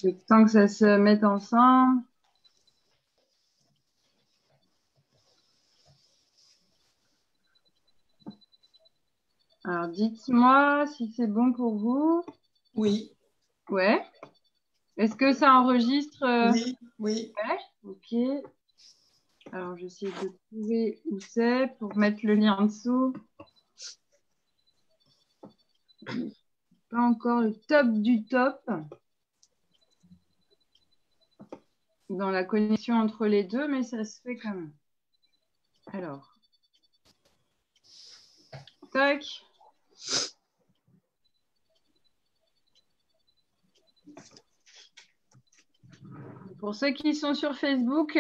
Le temps que ça se mette ensemble. Alors, dites-moi si c'est bon pour vous. Oui, Ouais. Est-ce que ça enregistre oui, oui. Ouais. Ok. Alors, j'essaie de trouver où c'est pour mettre le lien en dessous. Pas encore le top du top dans la connexion entre les deux, mais ça se fait quand même. Alors, tac. Pour ceux qui sont sur Facebook,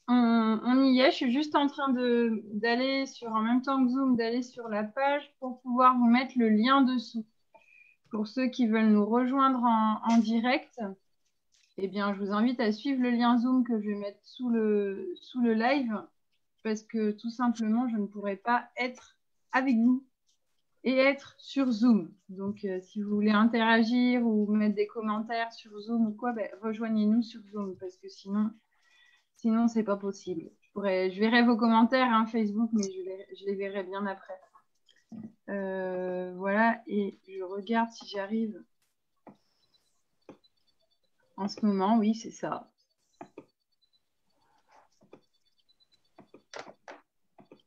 on y est. Je suis juste en train d'aller sur, en même temps que Zoom, d'aller sur la page pour pouvoir vous mettre le lien dessous. Pour ceux qui veulent nous rejoindre en direct, eh bien, je vous invite à suivre le lien Zoom que je vais mettre sous le live parce que tout simplement, je ne pourrai pas être avec vous et être sur Zoom. Donc, si vous voulez interagir ou mettre des commentaires sur Zoom ou quoi, ben, rejoignez-nous sur Zoom parce que sinon c'est pas possible. Je verrai vos commentaires hein, Facebook, mais je les verrai bien après. Voilà, et je regarde si j'arrive en ce moment. Oui, c'est ça.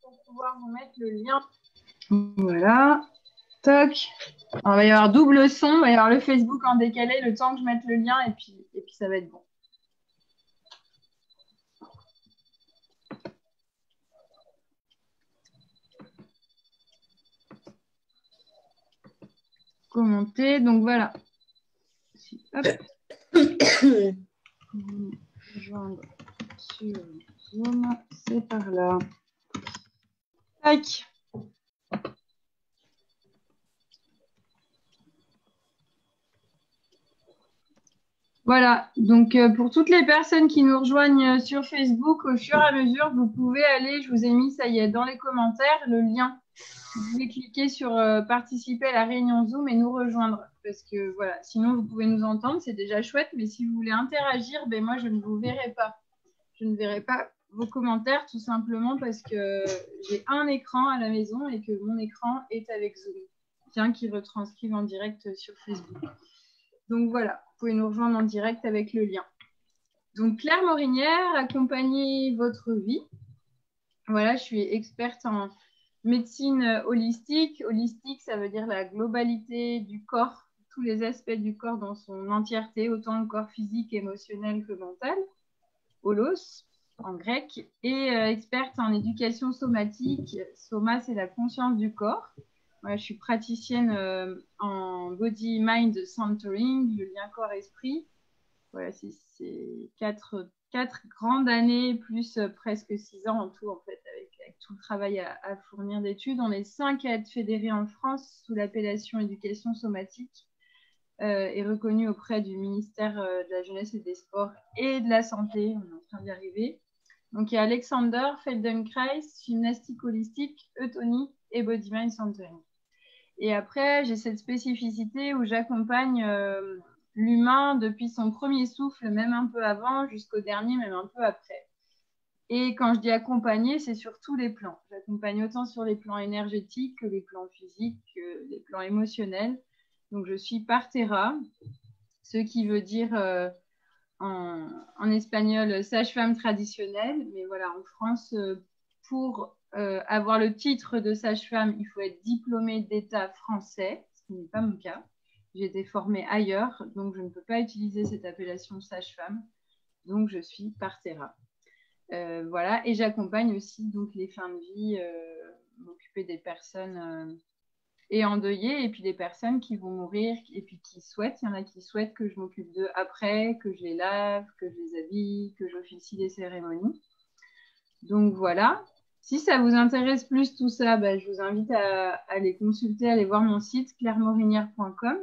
Pour pouvoir vous mettre le lien. Voilà. Toc. Alors, il va y avoir double son, il va y avoir le Facebook en décalé, le temps que je mette le lien, et puis ça va être bon. Commenter, donc voilà. Hop. Rejoindre sur Zoom, c'est par là. Tac. Voilà, donc pour toutes les personnes qui nous rejoignent sur Facebook, au fur et à mesure, vous pouvez aller, je vous ai mis, ça y est, dans les commentaires, le lien. Vous pouvez cliquer sur participer à la réunion Zoom et nous rejoindre. Parce que voilà, sinon vous pouvez nous entendre, c'est déjà chouette, mais si vous voulez interagir, ben moi je ne vous verrai pas. Je ne verrai pas vos commentaires tout simplement parce que j'ai un écran à la maison et que mon écran est avec Zoom, bien qu'il retranscrive en direct sur Facebook. Donc voilà, vous pouvez nous rejoindre en direct avec le lien. Donc Claire Morinière, accompagnez votre vie. Voilà, je suis experte en médecine holistique. Holistique, ça veut dire la globalité du corps, tous les aspects du corps dans son entièreté, autant le corps physique, émotionnel que mental. Holos en grec. Et experte en éducation somatique. Soma, c'est la conscience du corps. Voilà, je suis praticienne en body mind centering, le lien corps-esprit. Voilà, c'est quatre grandes années, plus presque 6 ans en tout, en fait, avec tout le travail à fournir d'études. On est 5 à être fédérés en France sous l'appellation éducation somatique et reconnue auprès du ministère de la Jeunesse et des Sports et de la Santé. On est en train d'y arriver. Donc, il y a Alexander, Feldenkrais, gymnastique holistique, eutonie et body mind centering. Et après, j'ai cette spécificité où j'accompagne l'humain depuis son premier souffle, même un peu avant, jusqu'au dernier, même un peu après. Et quand je dis accompagner, c'est sur tous les plans. J'accompagne autant sur les plans énergétiques que les plans physiques, que les plans émotionnels. Donc, je suis partera, ce qui veut dire en espagnol sage-femme traditionnelle. Mais voilà, en France, pour avoir le titre de sage-femme, il faut être diplômé d'État français, ce qui n'est pas mon cas. J'ai été formée ailleurs, donc je ne peux pas utiliser cette appellation sage-femme. Donc, je suis partera. Voilà, et j'accompagne aussi donc les fins de vie, m'occuper des personnes et endeuillées, et puis des personnes qui vont mourir, et puis qui souhaitent, il y en a qui souhaitent que je m'occupe d'eux après, que je les lave, que je les habille, que j'officie les cérémonies. Donc voilà. Si ça vous intéresse plus tout ça, bah, je vous invite à aller consulter, à aller voir mon site clairemorinière.com.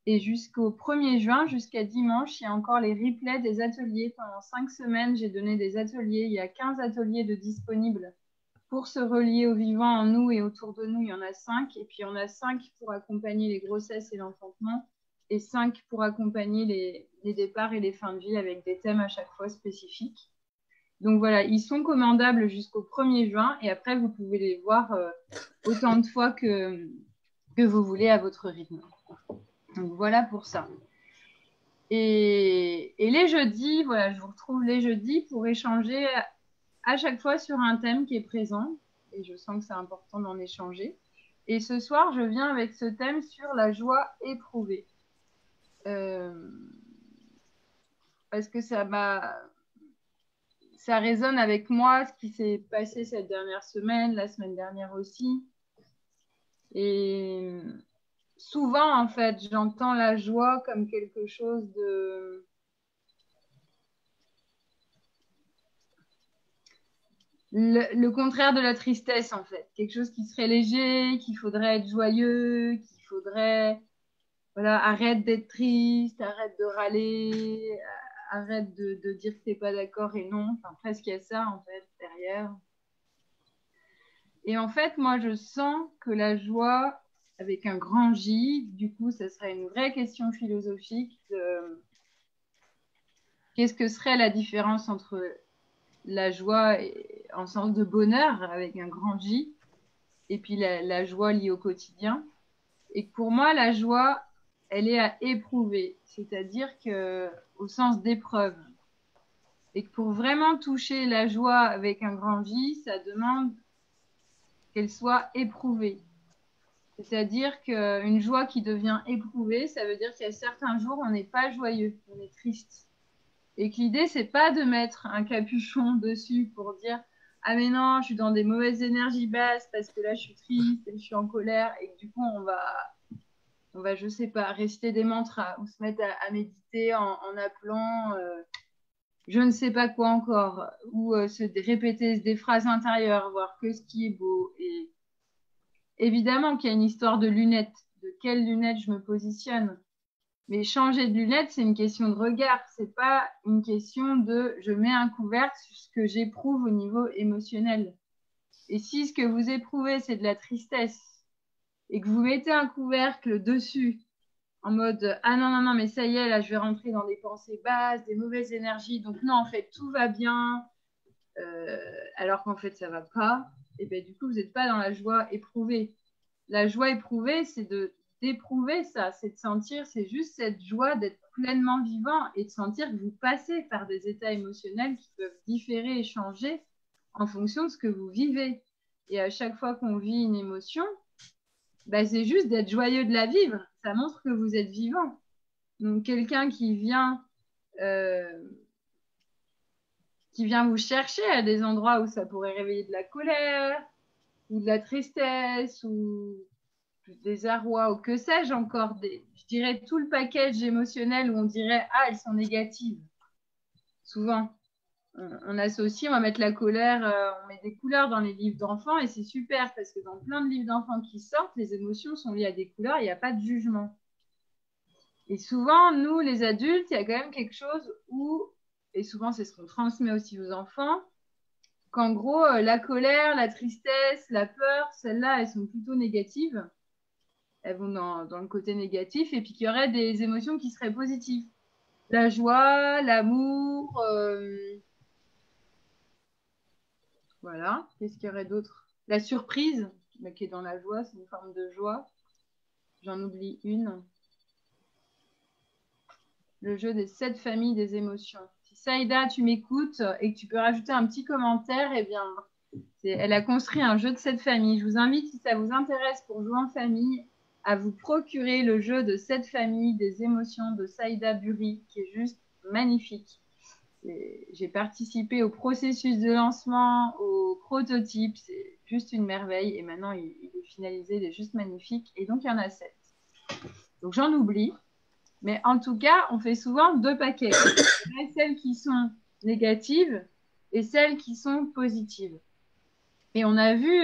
Et jusqu'au 1er juin, jusqu'à dimanche, il y a encore les replays des ateliers. Pendant 5 semaines, j'ai donné des ateliers. Il y a 15 ateliers de disponibles pour se relier au vivant en nous et autour de nous. Il y en a 5. Et puis, il y en a 5 pour accompagner les grossesses et l'enfantement. et 5 pour accompagner les départs et les fins de vie avec des thèmes à chaque fois spécifiques. Donc voilà, ils sont commandables jusqu'au 1er juin et après, vous pouvez les voir autant de fois que vous voulez à votre rythme. Donc voilà pour ça. Et les jeudis, voilà, je vous retrouve les jeudis pour échanger à chaque fois sur un thème qui est présent. Et je sens que c'est important d'en échanger. Et ce soir, je viens avec ce thème sur la joie éprouvée. Parce que ça résonne avec moi, ce qui s'est passé cette dernière semaine, la semaine dernière aussi. Et souvent, en fait, j'entends la joie comme quelque chose de... Le contraire de la tristesse, en fait. Quelque chose qui serait léger, qu'il faudrait être joyeux, qu'il faudrait... Voilà, arrête d'être triste, arrête de râler, arrête de dire que t'es pas d'accord et non. Enfin, presque il y a ça, en fait, derrière. Et en fait, moi, je sens que la joie, avec un grand J, du coup, ça serait une vraie question philosophique de qu'est-ce que serait la différence entre la joie en sens de bonheur, avec un grand J, et puis la joie liée au quotidien. Et que pour moi, la joie, elle est à éprouver, c'est-à-dire au sens d'épreuve. Et que pour vraiment toucher la joie avec un grand J, ça demande qu'elle soit éprouvée. C'est-à-dire qu'une joie qui devient éprouvée, ça veut dire qu'il y a certains jours où on n'est pas joyeux, on est triste. Et que l'idée, c'est pas de mettre un capuchon dessus pour dire « Ah mais non, je suis dans des mauvaises énergies basses parce que là, je suis triste et je suis en colère. » Et que du coup, on va, je sais pas, réciter des mantras ou se mettre à méditer en appelant je ne sais pas quoi encore, ou se répéter des phrases intérieures, voir que ce qui est beau. Et évidemment qu'il y a une histoire de lunettes, de quelles lunettes je me positionne. Mais changer de lunettes, c'est une question de regard. C'est pas une question de je mets un couvercle sur ce que j'éprouve au niveau émotionnel. Et si ce que vous éprouvez, c'est de la tristesse, et que vous mettez un couvercle dessus, en mode ah non, non, non, mais ça y est, là, je vais rentrer dans des pensées basses, des mauvaises énergies, donc non, en fait, tout va bien, alors qu'en fait, ça va pas, et bien du coup, vous n'êtes pas dans la joie éprouvée. La joie éprouvée, c'est d'éprouver ça, c'est de sentir, c'est juste cette joie d'être pleinement vivant et de sentir que vous passez par des états émotionnels qui peuvent différer et changer en fonction de ce que vous vivez. Et à chaque fois qu'on vit une émotion, bah, c'est juste d'être joyeux de la vivre. Ça montre que vous êtes vivant. Donc, quelqu'un qui vient vous chercher à des endroits où ça pourrait réveiller de la colère ou de la tristesse ou du désarroi ou que sais-je encore, je dirais tout le package émotionnel où on dirait « Ah, elles sont négatives ». Souvent, on associe, on va mettre la colère, on met des couleurs dans les livres d'enfants et c'est super parce que dans plein de livres d'enfants qui sortent, les émotions sont liées à des couleurs, il n'y a pas de jugement. Et souvent, nous, les adultes, il y a quand même quelque chose où, et souvent c'est ce qu'on transmet aussi aux enfants, qu'en gros, la colère, la tristesse, la peur, celles-là, elles sont plutôt négatives. Elles vont dans le côté négatif et puis qu'il y aurait des émotions qui seraient positives. La joie, l'amour, voilà. Qu'est-ce qu'il y aurait d'autre? La surprise, qui est dans la joie, c'est une forme de joie. J'en oublie une. Le jeu des 7 familles des émotions. Si Saïda, tu m'écoutes et que tu peux rajouter un petit commentaire, eh bien, elle a construit un jeu de 7 familles. Je vous invite, si ça vous intéresse pour jouer en famille, à vous procurer le jeu de 7 familles des émotions de Saïda Buri, qui est juste magnifique. J'ai participé au processus de lancement, au prototype, c'est juste une merveille. Et maintenant, il est finalisé, il est juste magnifique. Et donc, il y en a 7. Donc, j'en oublie. Mais en tout cas, on fait souvent 2 paquets. Celles qui sont négatives et celles qui sont positives. Et on a vu,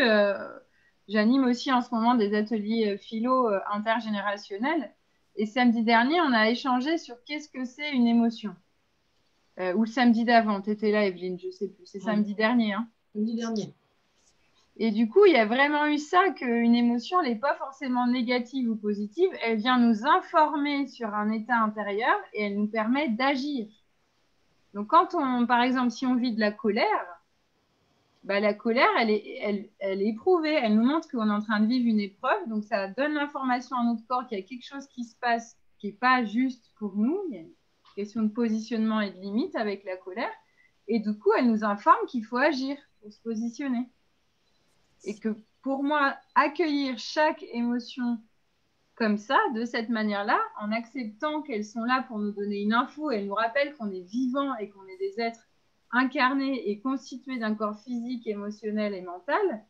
j'anime aussi en ce moment des ateliers philo intergénérationnels. Et samedi dernier, on a échangé sur qu'est-ce que c'est une émotion. Ou le samedi d'avant, tu étais là, Evelyne, je sais plus. C'est samedi dernier. Hein. Samedi dernier. Et du coup, il y a vraiment eu ça, qu'une émotion, elle n'est pas forcément négative ou positive, elle vient nous informer sur un état intérieur et elle nous permet d'agir. Donc quand par exemple, si on vit de la colère, bah, la colère, elle est éprouvée, elle nous montre qu'on est en train de vivre une épreuve, donc ça donne l'information à notre corps qu'il y a quelque chose qui se passe qui n'est pas juste pour nous, il y a une question de positionnement et de limite avec la colère, et du coup, elle nous informe qu'il faut agir pour se positionner. Et que pour moi, accueillir chaque émotion comme ça, de cette manière-là, en acceptant qu'elles sont là pour nous donner une info, elles nous rappellent qu'on est vivant et qu'on est des êtres incarnés et constitués d'un corps physique, émotionnel et mental,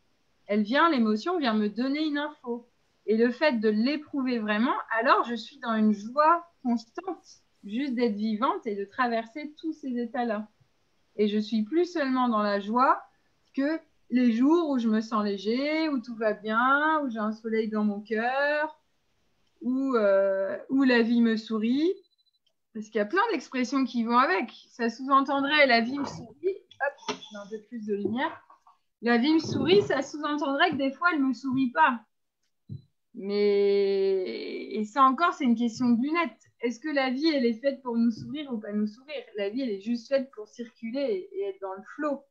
l'émotion vient me donner une info. Et le fait de l'éprouver vraiment, alors je suis dans une joie constante, juste d'être vivante et de traverser tous ces états-là. Et je suis plus seulement dans la joie que les jours où je me sens léger, où tout va bien, où j'ai un soleil dans mon cœur, où la vie me sourit. Parce qu'il y a plein d'expressions qui vont avec. Ça sous-entendrait la vie me sourit. Hop, j'ai un peu plus de lumière. La vie me sourit, ça sous-entendrait que des fois, elle ne me sourit pas. Mais, et ça encore, c'est une question de lunettes. Est-ce que la vie, elle est faite pour nous sourire ou pas nous sourire? La vie, elle est juste faite pour circuler et être dans le flot.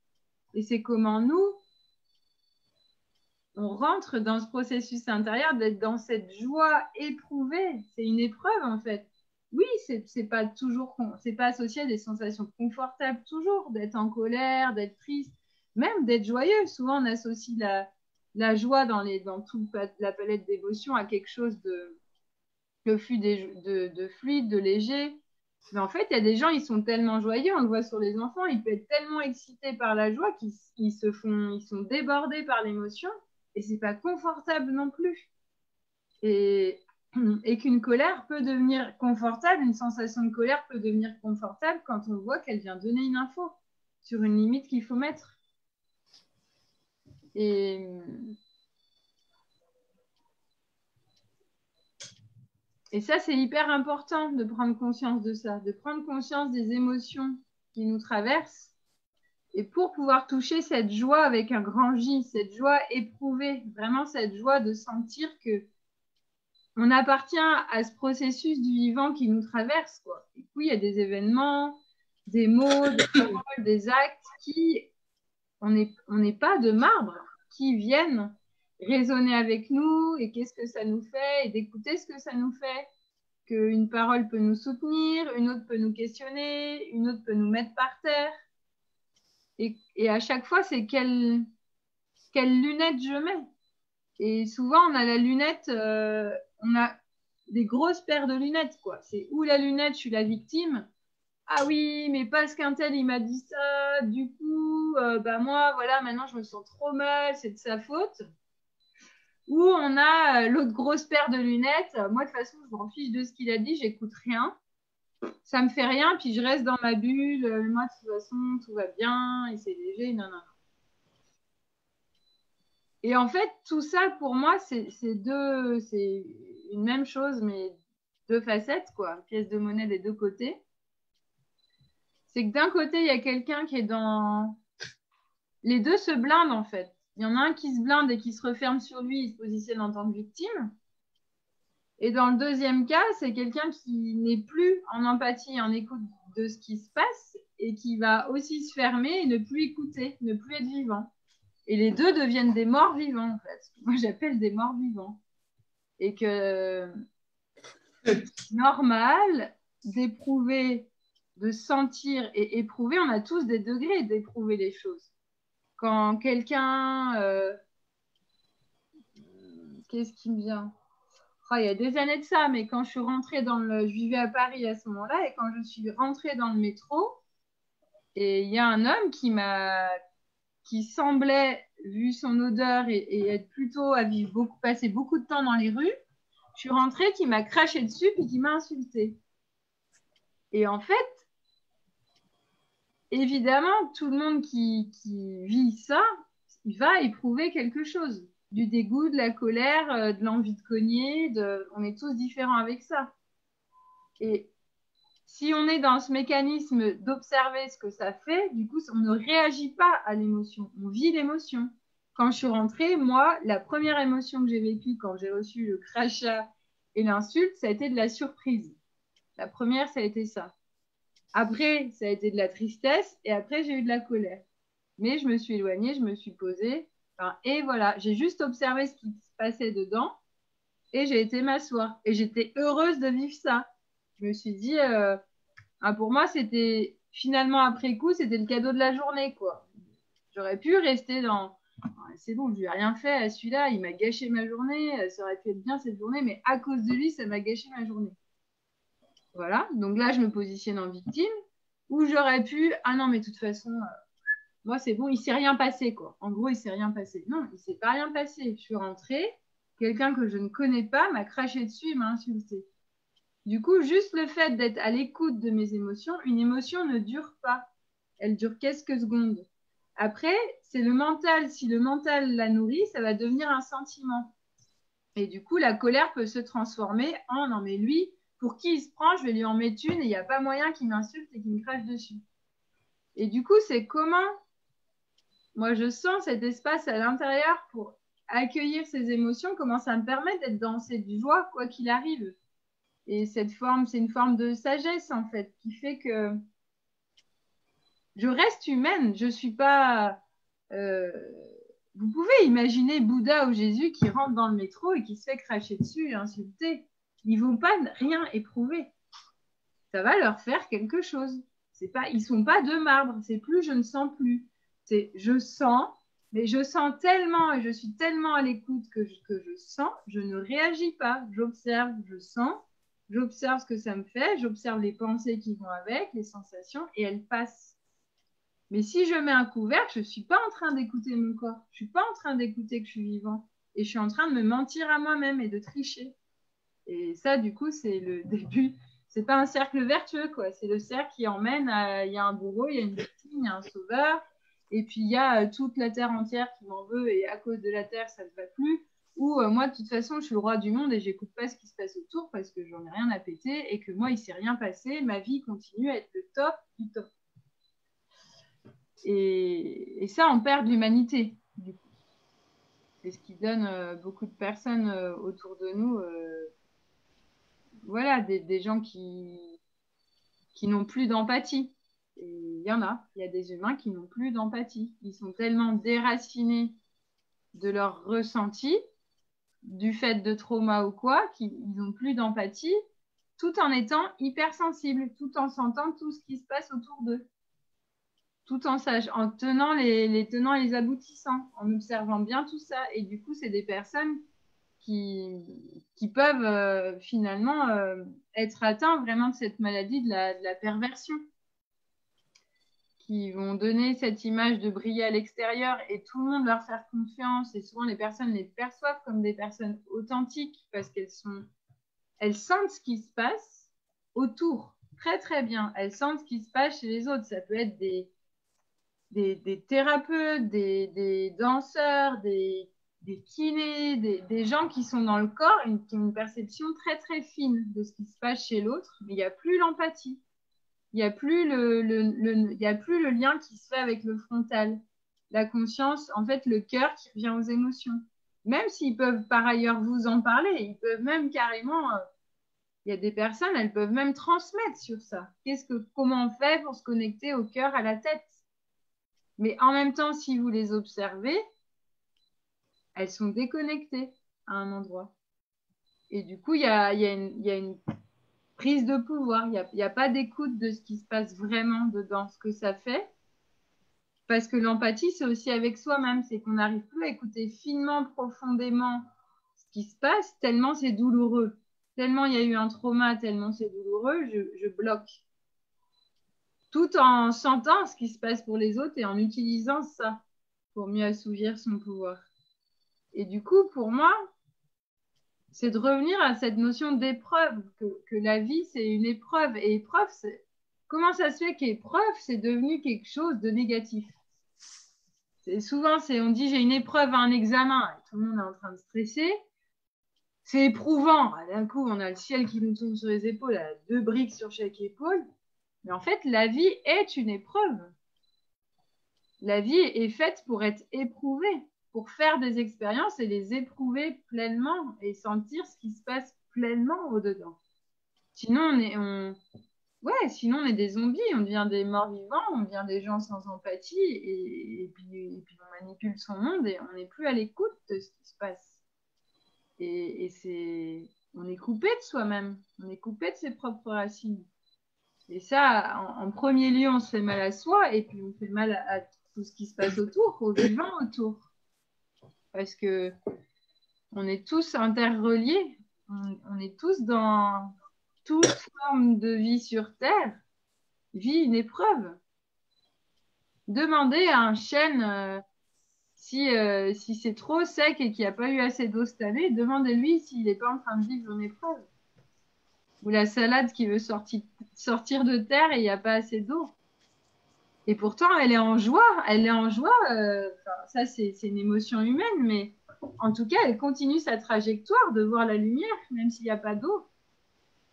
Et c'est comment nous, on rentre dans ce processus intérieur d'être dans cette joie éprouvée. C'est une épreuve, en fait. Oui, c'est pas toujours, c'est pas associé à des sensations confortables toujours, d'être en colère, d'être triste, même d'être joyeux. Souvent, on associe la joie dans toute la palette d'émotions à quelque chose de fluide, de léger. Mais en fait, il y a des gens, ils sont tellement joyeux, on le voit sur les enfants, ils peuvent être tellement excités par la joie qu'ils sont débordés par l'émotion et c'est pas confortable non plus. Et, et qu'une colère peut devenir confortable, une sensation de colère peut devenir confortable quand on voit qu'elle vient donner une info sur une limite qu'il faut mettre. Et ça, c'est hyper important de prendre conscience de ça, de prendre conscience des émotions qui nous traversent. Et pour pouvoir toucher cette joie avec un grand J, cette joie éprouvée, vraiment cette joie de sentir que on appartient à ce processus du vivant qui nous traverse, quoi. Et puis, il y a des événements, des mots, des paroles, des actes qui, on n'est pas de marbre, qui viennent résonner avec nous et qu'est-ce que ça nous fait et d'écouter ce que ça nous fait. Qu'une parole peut nous soutenir, une autre peut nous questionner, une autre peut nous mettre par terre. Et à chaque fois, c'est quelle lunette je mets. Et souvent, on a la lunette, on a des grosses paires de lunettes, quoi. C'est où la lunette, je suis la victime. Ah oui, mais parce qu'un tel, il m'a dit ça, du coup, bah moi, voilà, maintenant, je me sens trop mal, c'est de sa faute. Ou on a l'autre grosse paire de lunettes. Moi, de toute façon, je m'en fiche de ce qu'il a dit, j'écoute rien. Ça me fait rien, puis je reste dans ma bulle. Moi, de toute façon, tout va bien, et c'est léger, non, non. Et en fait, tout ça, pour moi, c'est une même chose, mais deux facettes, quoi. Pièce de monnaie des deux côtés. C'est que d'un côté, il y a quelqu'un qui est dans... Les deux se blindent, en fait. Il y en a un qui se blinde et qui se referme sur lui, il se positionne en tant que victime. Et dans le deuxième cas, c'est quelqu'un qui n'est plus en empathie, en écoute de ce qui se passe et qui va aussi se fermer et ne plus écouter, ne plus être vivant. Et les deux deviennent des morts vivants, en fait. Moi, j'appelle des morts vivants. Et que normal d'éprouver, de sentir et éprouver, on a tous des degrés d'éprouver les choses. Quand quelqu'un... qu'est-ce qui me vient? Oh, il y a des années de ça, mais quand je suis rentrée je vivais à Paris à ce moment-là, et quand je suis rentrée dans le métro, et il y a un homme qui semblait, vu son odeur et être plutôt à vivre passer beaucoup de temps dans les rues, je suis rentrée, qui m'a craché dessus puis qui m'a insultée. Et en fait, évidemment, tout le monde qui vit ça, il va éprouver quelque chose. Du dégoût, de la colère, de l'envie de cogner, on est tous différents avec ça. Et si on est dans ce mécanisme d'observer ce que ça fait, du coup, on ne réagit pas à l'émotion, on vit l'émotion. quand je suis rentrée, moi, la première émotion que j'ai vécue quand j'ai reçu le crachat et l'insulte, ça a été de la surprise. La première, ça a été ça. Après, ça a été de la tristesse et après, j'ai eu de la colère. Mais je me suis éloignée, je me suis posée. Enfin, et voilà, j'ai juste observé ce qui se passait dedans et j'ai été m'asseoir. Et j'étais heureuse de vivre ça. Je me suis dit, pour moi, c'était finalement après coup, c'était le cadeau de la journée, quoi. J'aurais pu rester dans. C'est bon, je lui ai rien fait à celui-là, il m'a gâché ma journée, ça aurait pu être bien cette journée, mais à cause de lui, ça m'a gâché ma journée. Voilà, donc là, je me positionne en victime, où j'aurais pu, ah non, mais de toute façon, moi, c'est bon, il s'est rien passé, quoi. En gros, il s'est rien passé. Non, il s'est pas rien passé. Je suis rentrée, quelqu'un que je ne connais pas m'a craché dessus et m'a insulté. Du coup, juste le fait d'être à l'écoute de mes émotions, une émotion ne dure pas. Elle dure quelques secondes. Après, c'est le mental. Si le mental la nourrit, ça va devenir un sentiment. Et du coup, la colère peut se transformer en non, mais lui, pour qui il se prend, je vais lui en mettre une et il n'y a pas moyen qu'il m'insulte et qu'il me crache dessus. Et du coup, c'est comment moi je sens cet espace à l'intérieur pour accueillir ces émotions, comment ça me permet d'être dans cette joie, quoi qu'il arrive. Et cette forme, c'est une forme de sagesse, en fait, qui fait que je reste humaine. Je suis pas. Vous pouvez imaginer Bouddha ou Jésus qui rentre dans le métro et qui se fait cracher dessus et insulter. Ils vont pas rien éprouver. Ça va leur faire quelque chose. C'est pas, ils sont pas de marbre. C'est plus je ne sens plus. C'est je sens, mais je sens tellement et je suis tellement à l'écoute que je sens, je ne réagis pas. J'observe, je sens, j'observe ce que ça me fait, j'observe les pensées qui vont avec, les sensations, et elles passent. Mais si je mets un couvercle, je ne suis pas en train d'écouter mon corps. Je ne suis pas en train d'écouter que je suis vivant. Et je suis en train de me mentir à moi-même et de tricher. Et ça, du coup, c'est le début. C'est pas un cercle vertueux, quoi. C'est le cercle qui emmène à... Il y a un bourreau, il y a une victime, il y a un sauveur. Et puis, il y a toute la terre entière qui m'en veut. Et à cause de la terre, ça ne va plus. Ou moi, de toute façon, je suis le roi du monde et j'écoute pas ce qui se passe autour parce que j'en ai rien à péter et que moi, il s'est rien passé. Ma vie continue à être le top du top. Et ça, on perd de l'humanité, du coup. C'est ce qui donne beaucoup de personnes autour de nous, voilà, des gens qui n'ont plus d'empathie. Et il y a des humains qui n'ont plus d'empathie. Ils sont tellement déracinés de leur ressenti, du fait de trauma ou quoi, qu'ils n'ont plus d'empathie, tout en étant hypersensibles, tout en sentant tout ce qui se passe autour d'eux. Tout en tenant les tenants et les aboutissants, en observant bien tout ça. Et du coup, c'est des personnes qui peuvent finalement être atteintes vraiment de cette maladie de la perversion, qui vont donner cette image de briller à l'extérieur et tout le monde leur faire confiance. Et souvent, les personnes les perçoivent comme des personnes authentiques parce elles sentent ce qui se passe autour très très bien. Elles sentent ce qui se passe chez les autres. Ça peut être des thérapeutes, des danseurs, des kinés, des gens qui sont dans le corps, qui ont une perception très très fine de ce qui se passe chez l'autre, mais il n'y a plus l'empathie. Il n'y a plus il y a plus le lien qui se fait avec le frontal. La conscience, en fait, le cœur qui revient aux émotions. Même s'ils peuvent par ailleurs vous en parler, ils peuvent même carrément... il y a des personnes, elles peuvent même transmettre sur ça. Comment on fait pour se connecter au cœur, à la tête? Mais en même temps, si vous les observez, elles sont déconnectées à un endroit. Et du coup, il y a une prise de pouvoir. Il n'y a pas d'écoute de ce qui se passe vraiment dedans, ce que ça fait. Parce que l'empathie, c'est aussi avec soi-même. C'est qu'on n'arrive plus à écouter finement, profondément ce qui se passe, tellement c'est douloureux. Tellement il y a eu un trauma, tellement c'est douloureux, je bloque. Tout en sentant ce qui se passe pour les autres et en utilisant ça pour mieux assouvir son pouvoir. Et du coup, pour moi, c'est de revenir à cette notion d'épreuve, que la vie, c'est une épreuve. Et épreuve, comment ça se fait qu'épreuve, c'est devenu quelque chose de négatif? Souvent, on dit j'ai une épreuve à un examen, et tout le monde est en train de stresser. C'est éprouvant. D'un coup, on a le ciel qui nous tombe sur les épaules, 2 briques sur chaque épaule. Mais en fait, la vie est une épreuve. La vie est faite pour être éprouvée. pour faire des expériences et les éprouver pleinement et sentir ce qui se passe pleinement au-dedans. Sinon, sinon on est des zombies, on devient des morts vivants, on devient des gens sans empathie et puis on manipule son monde et on n'est plus à l'écoute de ce qui se passe. On est coupé de soi-même, on est coupé de ses propres racines. Et ça, en premier lieu, on se fait mal à soi et puis on fait mal à tout ce qui se passe autour, aux vivants autour. Parce que on est tous interreliés, on est tous dans toute forme de vie sur Terre, vit une épreuve. Demandez à un chêne si c'est trop sec et qu'il n'y a pas eu assez d'eau cette année, demandez-lui s'il n'est pas en train de vivre une épreuve. Ou la salade qui veut sortir de terre et il n'y a pas assez d'eau. Et pourtant, elle est en joie. Ça, c'est une émotion humaine, mais en tout cas, elle continue sa trajectoire de voir la lumière, même s'il n'y a pas d'eau.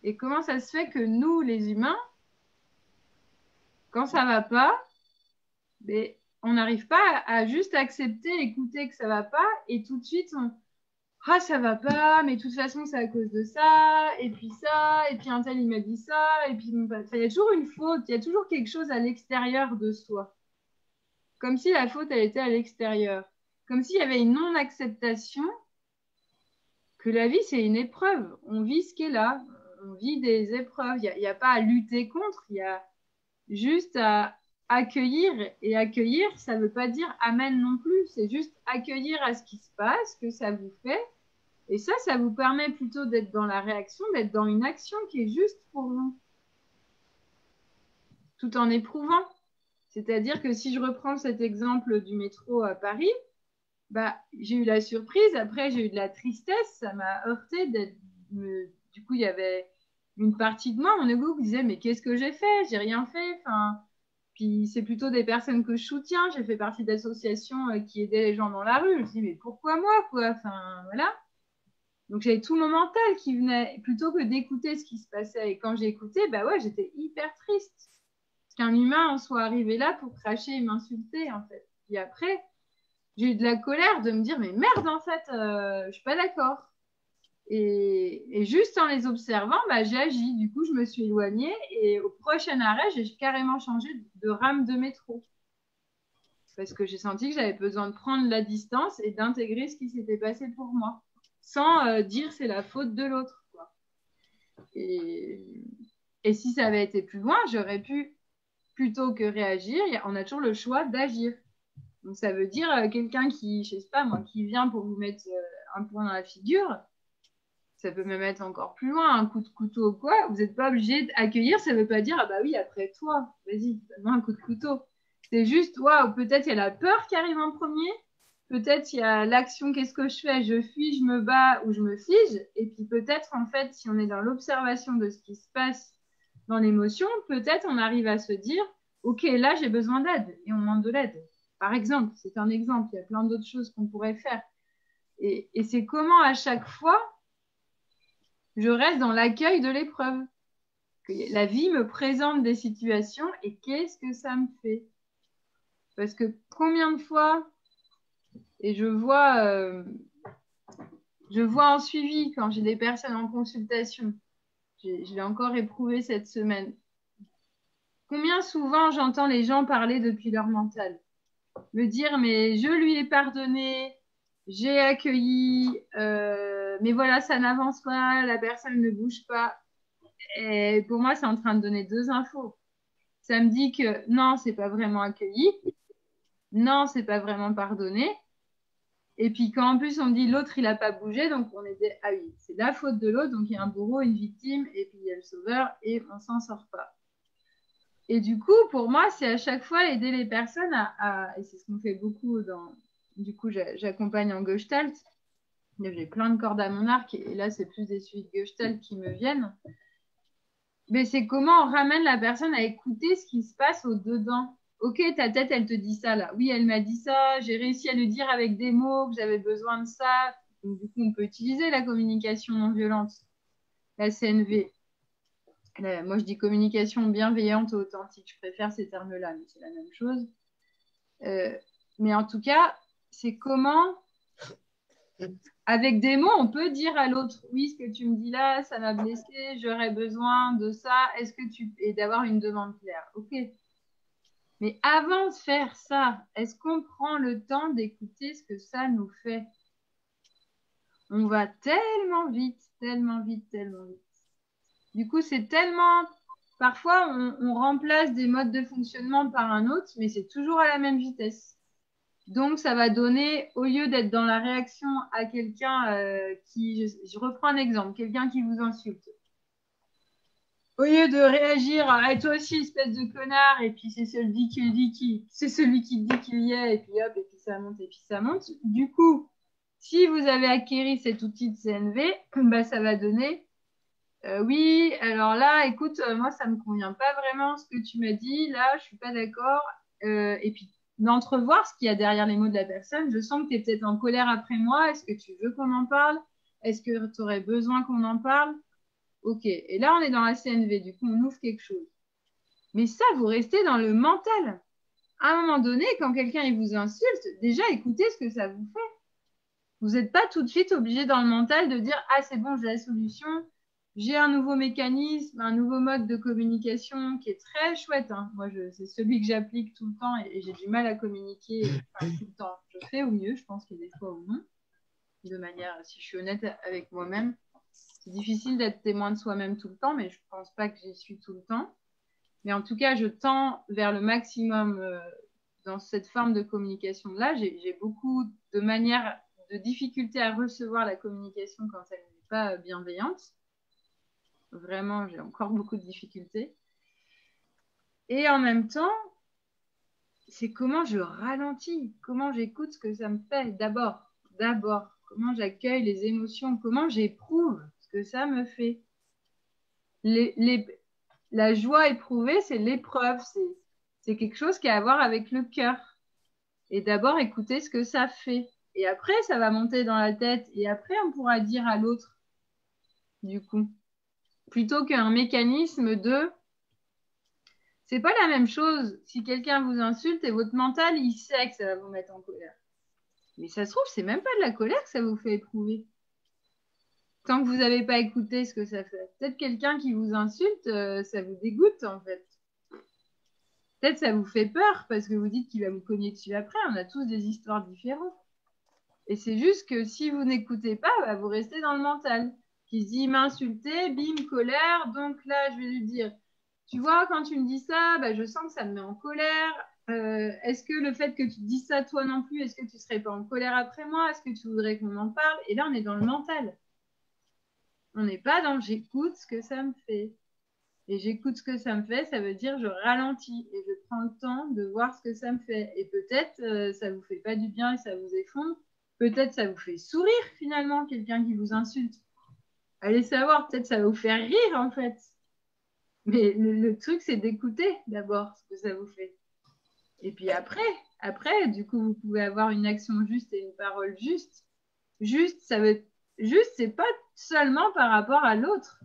Et comment ça se fait que nous, les humains, quand ça ne va pas, mais on n'arrive pas à juste accepter, écouter que ça ne va pas, et tout de suite, ah, ça va pas, mais de toute façon, c'est à cause de ça, et puis un tel, il m'a dit ça, et puis il y a toujours une faute, il y a toujours quelque chose à l'extérieur de soi. Comme si la faute, elle était à l'extérieur. Comme s'il y avait une non-acceptation que la vie, c'est une épreuve. On vit ce qui est là. On vit des épreuves. Il n'y a pas à lutter contre, il y a juste à accueillir. Et accueillir, ça ne veut pas dire amen non plus. C'est juste accueillir à ce qui se passe, que ça vous fait. Et ça vous permet plutôt d'être dans la réaction, d'être dans une action qui est juste pour vous. Tout en éprouvant. C'est-à-dire que si je reprends cet exemple du métro à Paris, j'ai eu la surprise, après j'ai eu de la tristesse, ça m'a heurté du coup, il y avait une partie de moi, mon ego, qui disait mais qu'est-ce que j'ai fait? J'ai rien fait. Puis c'est plutôt des personnes que je soutiens. J'ai fait partie d'associations qui aidaient les gens dans la rue. Je me dis mais pourquoi moi quoi? Voilà. Donc j'avais tout mon mental qui venait, plutôt que d'écouter ce qui se passait. Et quand j'ai écouté, j'étais hyper triste. Qu'un humain en soit arrivé là pour cracher et m'insulter, en fait. Puis après, j'ai eu de la colère de me dire, mais merde, en fait, je suis pas d'accord. Et juste en les observant, j'ai agi. Du coup, je me suis éloignée et au prochain arrêt, j'ai carrément changé de rame de métro. Parce que j'ai senti que j'avais besoin de prendre la distance et d'intégrer ce qui s'était passé pour moi. Sans dire c'est la faute de l'autre. Et si ça avait été plus loin, j'aurais pu, plutôt que réagir, on a toujours le choix d'agir. Donc ça veut dire quelqu'un qui, je sais pas moi, qui vient pour vous mettre un point dans la figure, ça peut même être encore plus loin, un coup de couteau ou quoi, vous n'êtes pas obligé d'accueillir, ça veut pas dire ah bah oui, après toi, vas-y, donne-moi un coup de couteau. C'est juste, waouh, peut-être il y a la peur qui arrive en premier, peut-être il y a l'action, qu'est-ce que je fais? Je fuis, je me bats ou je me fige, et puis peut-être en fait, si on est dans l'observation de ce qui se passe dans l'émotion, peut-être on arrive à se dire ok, là j'ai besoin d'aide, et on demande de l'aide. Par exemple, c'est un exemple, il y a plein d'autres choses qu'on pourrait faire. Et c'est comment à chaque fois, je reste dans l'accueil de l'épreuve. Que la vie me présente des situations et qu'est-ce que ça me fait? Parce que combien de fois, et je vois en suivi quand j'ai des personnes en consultation, je l'ai encore éprouvé cette semaine, combien souvent j'entends les gens parler depuis leur mental, me dire mais je lui ai pardonné, j'ai accueilli, mais voilà, ça n'avance pas, la personne ne bouge pas. Et pour moi, c'est en train de donner deux infos. Ça me dit que non, c'est pas vraiment accueilli, non, c'est pas vraiment pardonné. Et puis quand en plus on me dit l'autre il a pas bougé, donc on est ah oui, c'est la faute de l'autre, donc il y a un bourreau, une victime, et puis il y a le sauveur, et on s'en sort pas. Et du coup, pour moi, c'est à chaque fois aider les personnes et c'est ce qu'on fait beaucoup du coup, j'accompagne en Gestalt. J'ai plein de cordes à mon arc et là, c'est plus des suites Gestalt qui me viennent. Mais c'est comment on ramène la personne à écouter ce qui se passe au-dedans. Ok, ta tête, elle te dit ça là. Oui, elle m'a dit ça. J'ai réussi à le dire avec des mots, que j'avais besoin de ça. Donc, du coup, on peut utiliser la communication non violente, la CNV. Moi, je dis communication bienveillante ou authentique. Je préfère ces termes-là, mais c'est la même chose. Mais en tout cas, c'est comment, avec des mots, on peut dire à l'autre, oui, ce que tu me dis là, ça m'a blessé, j'aurais besoin de ça, est-ce que tu... Et d'avoir une demande claire. Ok. Mais avant de faire ça, est-ce qu'on prend le temps d'écouter ce que ça nous fait? On va tellement vite, tellement vite, tellement vite. Du coup, c'est tellement... Parfois, on remplace des modes de fonctionnement par un autre, mais c'est toujours à la même vitesse. Donc, ça va donner, au lieu d'être dans la réaction à quelqu'un qui... Je reprends un exemple, quelqu'un qui vous insulte. Au lieu de réagir à toi aussi, espèce de connard, et puis c'est celui qui dit qu'il y est, et puis hop, et puis ça monte, et puis ça monte. Du coup, si vous avez acquéri cet outil de CNV, bah, ça va donner oui, alors là, écoute, moi, ça me convient pas vraiment ce que tu m'as dit. Là, je suis pas d'accord. Et puis, d'entrevoir ce qu'il y a derrière les mots de la personne. Je sens que tu es peut-être en colère après moi. Est-ce que tu veux qu'on en parle? Est-ce que tu aurais besoin qu'on en parle? Ok. Et là, on est dans la CNV. Du coup, on ouvre quelque chose. Mais ça, vous restez dans le mental. À un moment donné, quand quelqu'un il vous insulte, déjà, écoutez ce que ça vous fait. Vous n'êtes pas tout de suite obligé dans le mental de dire ah c'est bon, j'ai la solution, j'ai un nouveau mécanisme, un nouveau mode de communication qui est très chouette. Hein. Moi, c'est celui que j'applique tout le temps et j'ai du mal à communiquer tout le temps. Je fais au mieux, je pense qu'il y a des fois où non. De manière, si je suis honnête avec moi-même, c'est difficile d'être témoin de soi-même tout le temps, mais je ne pense pas que j'y suis tout le temps. Mais en tout cas, je tends vers le maximum dans cette forme de communication-là. J'ai beaucoup de manières de difficulté à recevoir la communication quand elle n'est pas bienveillante. Vraiment, j'ai encore beaucoup de difficultés. Et en même temps, c'est comment je ralentis, comment j'écoute ce que ça me fait d'abord, comment j'accueille les émotions, comment j'éprouve ce que ça me fait. La joie éprouvée, c'est l'épreuve, c'est quelque chose qui a à voir avec le cœur. Et d'abord, écouter ce que ça fait. Et après, ça va monter dans la tête. Et après, on pourra dire à l'autre, du coup. Plutôt qu'un mécanisme de... C'est pas la même chose si quelqu'un vous insulte et votre mental, il sait que ça va vous mettre en colère. Mais ça se trouve, c'est même pas de la colère que ça vous fait éprouver. Tant que vous n'avez pas écouté ce que ça fait. Peut-être quelqu'un qui vous insulte, ça vous dégoûte en fait. Peut-être ça vous fait peur parce que vous dites qu'il va vous cogner dessus après. On a tous des histoires différentes. Et c'est juste que si vous n'écoutez pas, bah, vous restez dans le mental. Qui se dit, il m'a insulté, bim, colère. Donc là, je vais lui dire, tu vois, quand tu me dis ça, bah, je sens que ça me met en colère. Est-ce que le fait que tu dis ça toi non plus, est-ce que tu serais pas en colère après moi? Est-ce que tu voudrais qu'on en parle? Et là, on est dans le mental. On n'est pas dans j'écoute ce que ça me fait. Et j'écoute ce que ça me fait, ça veut dire je ralentis et je prends le temps de voir ce que ça me fait. Et peut-être ça vous fait pas du bien et ça vous effondre. Peut-être ça vous fait sourire finalement, quelqu'un qui vous insulte. Allez savoir, peut-être ça va vous faire rire en fait. Mais le truc, c'est d'écouter d'abord ce que ça vous fait. Et puis après, du coup, vous pouvez avoir une action juste et une parole juste. Juste, ça veut juste, c'est pas seulement par rapport à l'autre.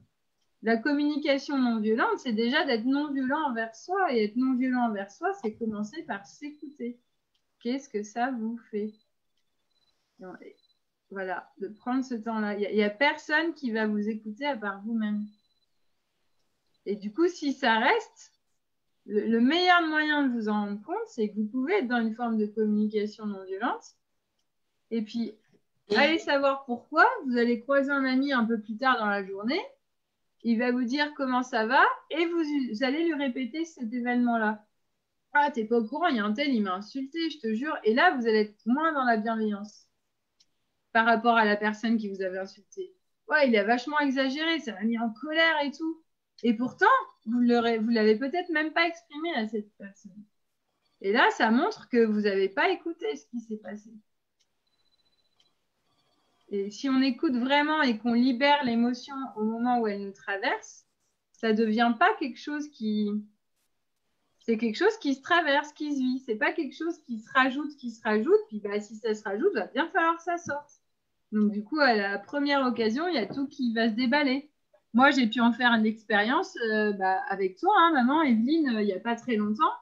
La communication non violente, c'est déjà d'être non violent envers soi. Et être non violent envers soi, c'est commencer par s'écouter. Qu'est-ce que ça vous fait? Voilà, de prendre ce temps-là. Il n'y a personne qui va vous écouter à part vous-même. Et du coup, si ça reste, le meilleur moyen de vous en rendre compte, c'est que vous pouvez être dans une forme de communication non violente. Et puis, allez savoir pourquoi. Vous allez croiser un ami un peu plus tard dans la journée. Il va vous dire comment ça va et vous allez lui répéter cet événement-là. Ah, t'es pas au courant, il y a un tel, il m'a insulté, je te jure. Et là, vous allez être moins dans la bienveillance par rapport à la personne qui vous avait insulté. Ouais, il a vachement exagéré, ça m'a mis en colère et tout. Et pourtant, vous l'avez peut-être même pas exprimé à cette personne. Et là, ça montre que vous n'avez pas écouté ce qui s'est passé. Et si on écoute vraiment et qu'on libère l'émotion au moment où elle nous traverse, ça ne devient pas quelque chose qui... C'est quelque chose qui se traverse, qui se vit. C'est pas quelque chose qui se rajoute. Puis bah, si ça se rajoute, il va bien falloir que ça sorte. Donc du coup, à la première occasion, il y a tout qui va se déballer. Moi, j'ai pu en faire une expérience avec toi, hein, maman, Evelyne, il n'y a pas très longtemps,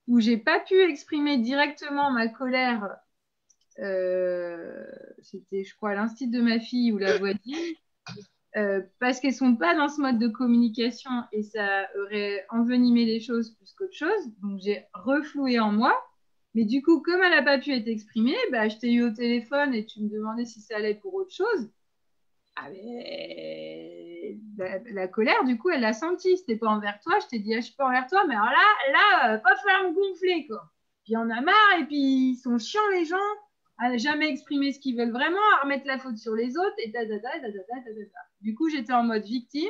où j'ai pas pu exprimer directement ma colère c'était, je crois, l'instit de ma fille ou la voisine, parce qu'elles sont pas dans ce mode de communication et ça aurait envenimé les choses plus qu'autre chose. Donc, j'ai refloué en moi. Mais du coup, comme elle n'a pas pu être exprimée, bah, je t'ai eu au téléphone et tu me demandais si ça allait pour autre chose. Ah, mais la colère, du coup, elle l'a sentie. C'était pas envers toi. Je t'ai dit, ah, je suis pas envers toi, mais alors là, pas falloir me gonfler, quoi. Puis on a marre, et puis ils sont chiants, les gens, à jamais exprimer ce qu'ils veulent vraiment, à remettre la faute sur les autres, et Du coup, j'étais en mode victime.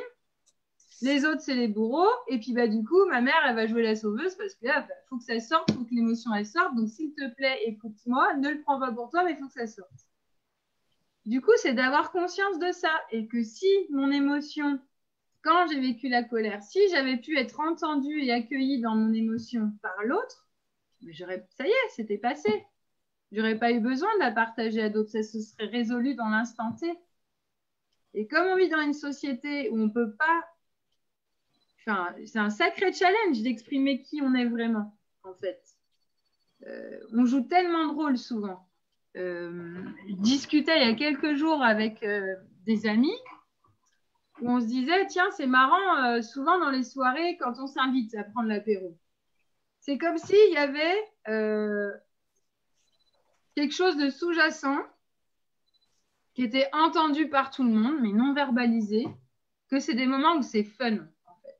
Les autres, c'est les bourreaux. Et puis, bah, du coup, ma mère, elle va jouer la sauveuse parce que là, faut que ça sorte, faut que l'émotion, elle sorte. Donc, s'il te plaît, écoute-moi. Ne le prends pas pour toi, mais il faut que ça sorte. Du coup, c'est d'avoir conscience de ça. Et que si mon émotion, quand j'ai vécu la colère, si j'avais pu être entendue et accueillie dans mon émotion par l'autre, ça y est, c'était passé. J'aurais pas eu besoin de la partager à d'autres. Ça se serait résolu dans l'instant T. Et comme on vit dans une société où on peut pas... Enfin, c'est un sacré challenge d'exprimer qui on est vraiment, en fait. On joue tellement de rôles souvent. Je discutais il y a quelques jours avec des amis où on se disait, tiens, c'est marrant, souvent dans les soirées, quand on s'invite à prendre l'apéro, c'est comme s'il y avait quelque chose de sous-jacent qui était entendu par tout le monde, mais non verbalisé, que c'est des moments où c'est fun, en fait.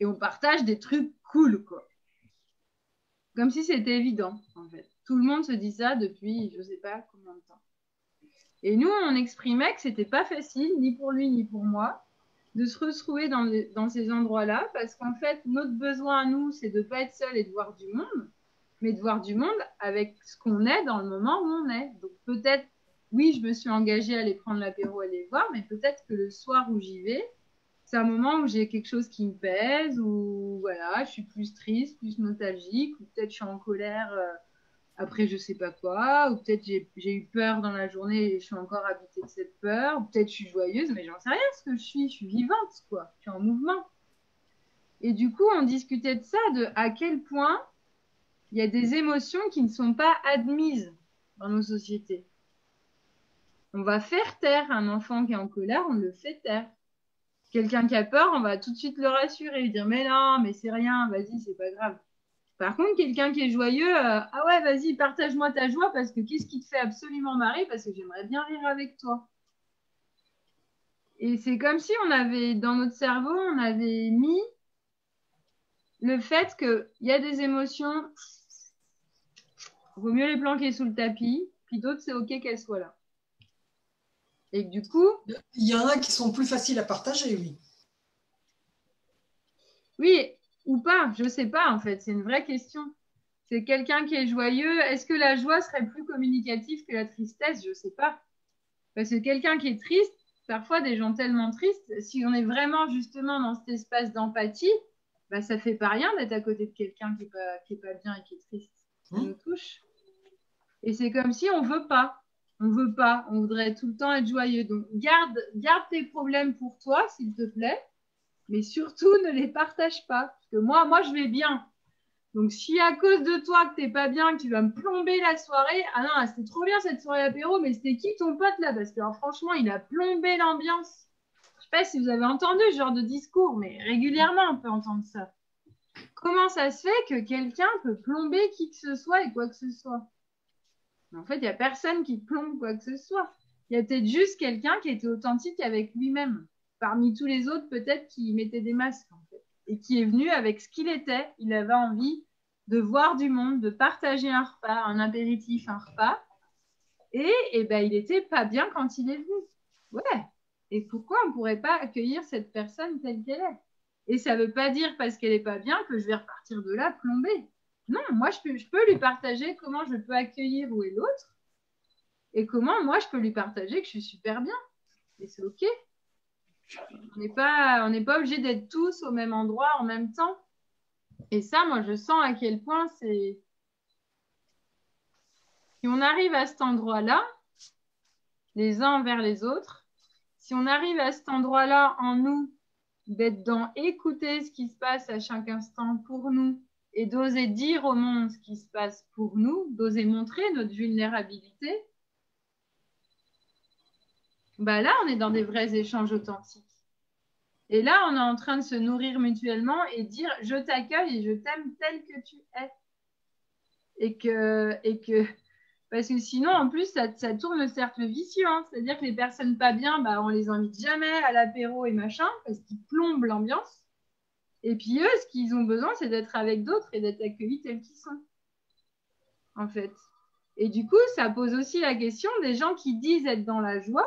Et on partage des trucs cool, quoi. Comme si c'était évident, en fait. Tout le monde se dit ça depuis je ne sais pas combien de temps. Et nous, on exprimait que c'était pas facile, ni pour lui, ni pour moi, de se retrouver dans ces endroits-là, parce qu'en fait, notre besoin à nous, c'est de ne pas être seul et de voir du monde, mais de voir du monde avec ce qu'on est dans le moment où on est. Donc peut-être, oui, je me suis engagée à aller prendre l'apéro, à les voir, mais peut-être que le soir où j'y vais, c'est un moment où j'ai quelque chose qui me pèse, ou voilà, je suis plus triste, plus nostalgique, ou peut-être je suis en colère après je sais pas quoi, ou peut-être j'ai eu peur dans la journée et je suis encore habitée de cette peur, ou peut-être je suis joyeuse, mais j'en sais rien ce que je suis vivante, quoi, je suis en mouvement. Et du coup, on discutait de ça, de à quel point il y a des émotions qui ne sont pas admises dans nos sociétés. On va faire taire un enfant qui est en colère, on le fait taire. Quelqu'un qui a peur, on va tout de suite le rassurer, lui dire mais non, mais c'est rien, vas-y, c'est pas grave. Par contre, quelqu'un qui est joyeux, ah ouais, vas-y, partage-moi ta joie parce que qu'est-ce qui te fait absolument marrer parce que j'aimerais bien rire avec toi. Et c'est comme si on avait, dans notre cerveau, on avait mis le fait qu'il y a des émotions, vaut mieux les planquer sous le tapis, puis d'autres, c'est OK qu'elles soient là. Et que du coup... Il y en a qui sont plus faciles à partager, oui. Oui, ou pas, je sais pas en fait, c'est une vraie question. C'est quelqu'un qui est joyeux. Est-ce que la joie serait plus communicative que la tristesse? Je sais pas. Parce que quelqu'un qui est triste, parfois des gens tellement tristes, si on est vraiment justement dans cet espace d'empathie, bah, ça fait pas rien d'être à côté de quelqu'un qui est pas bien et qui est triste. Ça nous touche. Et c'est comme si on veut pas. On veut pas. On voudrait tout le temps être joyeux. Donc garde tes problèmes pour toi, s'il te plaît. Mais surtout, ne les partage pas. Parce que moi, je vais bien. Donc, si à cause de toi que t'es pas bien, que tu vas me plomber la soirée, ah non, c'était trop bien cette soirée apéro, mais c'était qui ton pote là? Parce que alors, franchement, il a plombé l'ambiance. Je sais pas si vous avez entendu ce genre de discours, mais régulièrement, on peut entendre ça. Comment ça se fait que quelqu'un peut plomber qui que ce soit et quoi que ce soit? Mais en fait, il n'y a personne qui plombe quoi que ce soit. Il y a peut-être juste quelqu'un qui était authentique avec lui-même. Parmi tous les autres, peut-être, qui mettaient des masques, en fait. Et qui est venu avec ce qu'il était. Il avait envie de voir du monde, de partager un repas, un apéritif, un repas. Et ben, il n'était pas bien quand il est venu. Ouais. Et pourquoi on ne pourrait pas accueillir cette personne telle qu'elle est? Et ça ne veut pas dire parce qu'elle n'est pas bien que je vais repartir de là plombée. Non, moi, je peux lui partager comment je peux accueillir où est l'autre et comment moi, je peux lui partager que je suis super bien. Et c'est OK. On n'est pas obligé d'être tous au même endroit en même temps. Et ça, moi, je sens à quel point c'est... Si on arrive à cet endroit-là, les uns envers les autres, si on arrive à cet endroit-là en nous, d'être dans écouter ce qui se passe à chaque instant pour nous et d'oser dire au monde ce qui se passe pour nous, d'oser montrer notre vulnérabilité, bah là, on est dans des vrais échanges authentiques. Et là, on est en train de se nourrir mutuellement et dire je t'accueille et je t'aime tel que tu es. Parce que sinon, en plus, ça tourne le cercle vicieux. Hein. C'est-à-dire que les personnes pas bien, bah, on les invite jamais à l'apéro et machin, parce qu'ils plombent l'ambiance. Et puis eux, ce qu'ils ont besoin, c'est d'être avec d'autres et d'être accueillis tels qu'ils sont, en fait. Et du coup, ça pose aussi la question des gens qui disent être dans la joie.